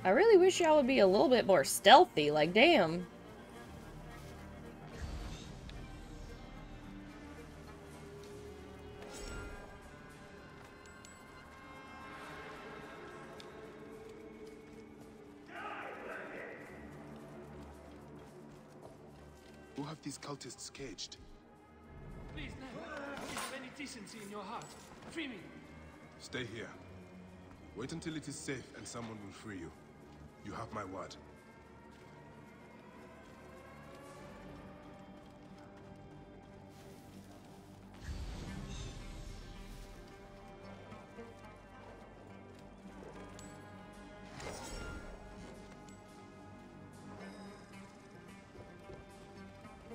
I really wish y'all would be a little bit more stealthy, like, damn. Who have these cultists caged? Please, no. If you have any decency in your heart, free me. Stay here. Wait until it is safe and someone will free you. You have my word.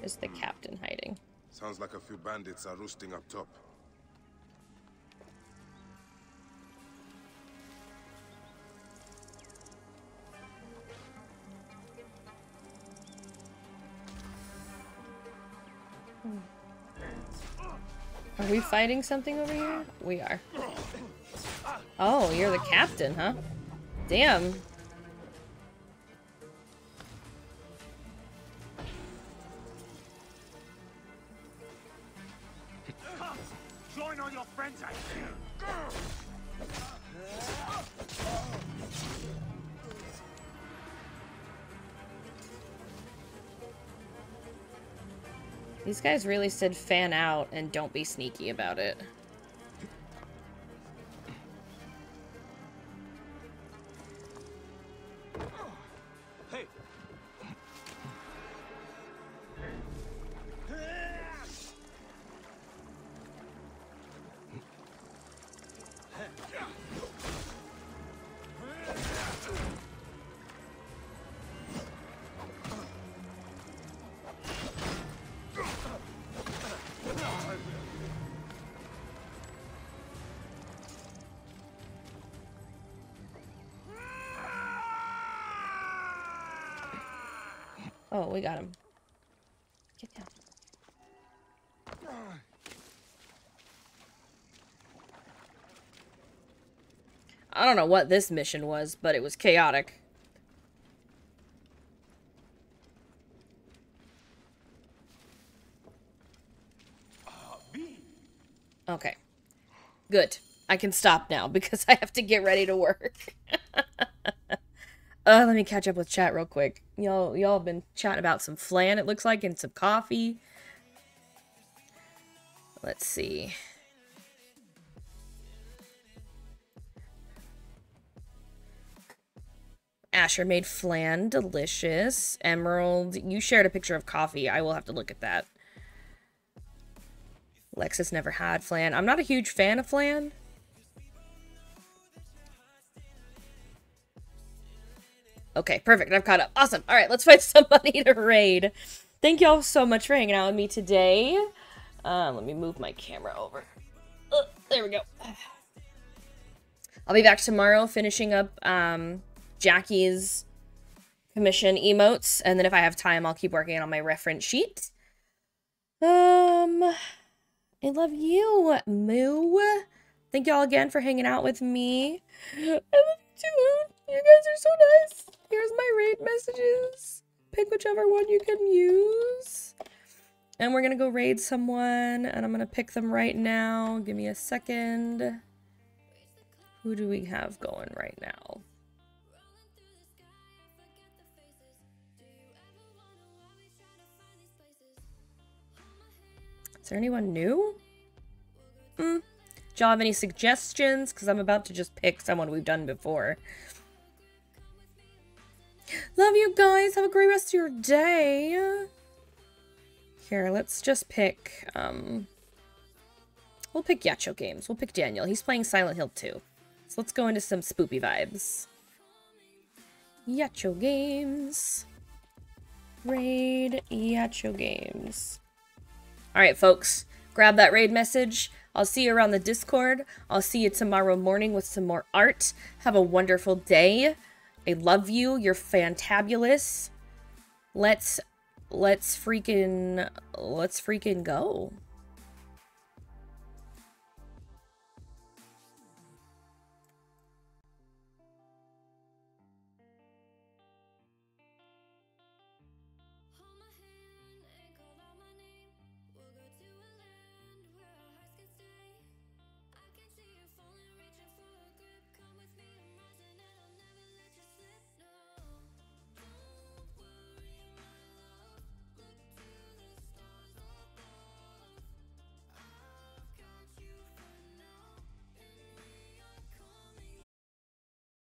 Is the captain hiding? Sounds like a few bandits are roosting up top. Are we fighting something over here? We are. Oh, you're the captain, huh? Damn. Join all your friends out here. These guys really said fan out and don't be sneaky about it. Hey! Oh, we got him. Get down. I don't know what this mission was, but it was chaotic. Okay. Good. I can stop now because I have to get ready to work. Let me catch up with chat real quick. Y'all have been chatting about some flan, it looks like, and some coffee. Let's see. Asher made flan, delicious. Emerald, you shared a picture of coffee. I will have to look at that. Lexus never had flan. I'm not a huge fan of flan. Okay, perfect. I've caught up. Awesome. All right, let's find somebody to raid. Thank y'all so much for hanging out with me today. Let me move my camera over. There we go. I'll be back tomorrow finishing up Jackie's commission emotes, and then if I have time, I'll keep working on my reference sheet. I love you, Moo. Thank y'all again for hanging out with me. I love you too. You guys are so nice. Here's my raid messages. Pick whichever one you can use. And we're gonna go raid someone, and I'm gonna pick them right now. Give me a second. Who do we have going right now? Is there anyone new? Do y'all have any suggestions? Because I'm about to just pick someone we've done before. Love you guys. Have a great rest of your day. Here, let's just pick, we'll pick Yacho Games. We'll pick Daniel. He's playing Silent Hill 2. So let's go into some spoopy vibes. Yacho Games. Raid Yacho Games. Alright, folks. Grab that raid message. I'll see you around the Discord. I'll see you tomorrow morning with some more art. Have a wonderful day. I love you. You're fantabulous. Let's freaking go.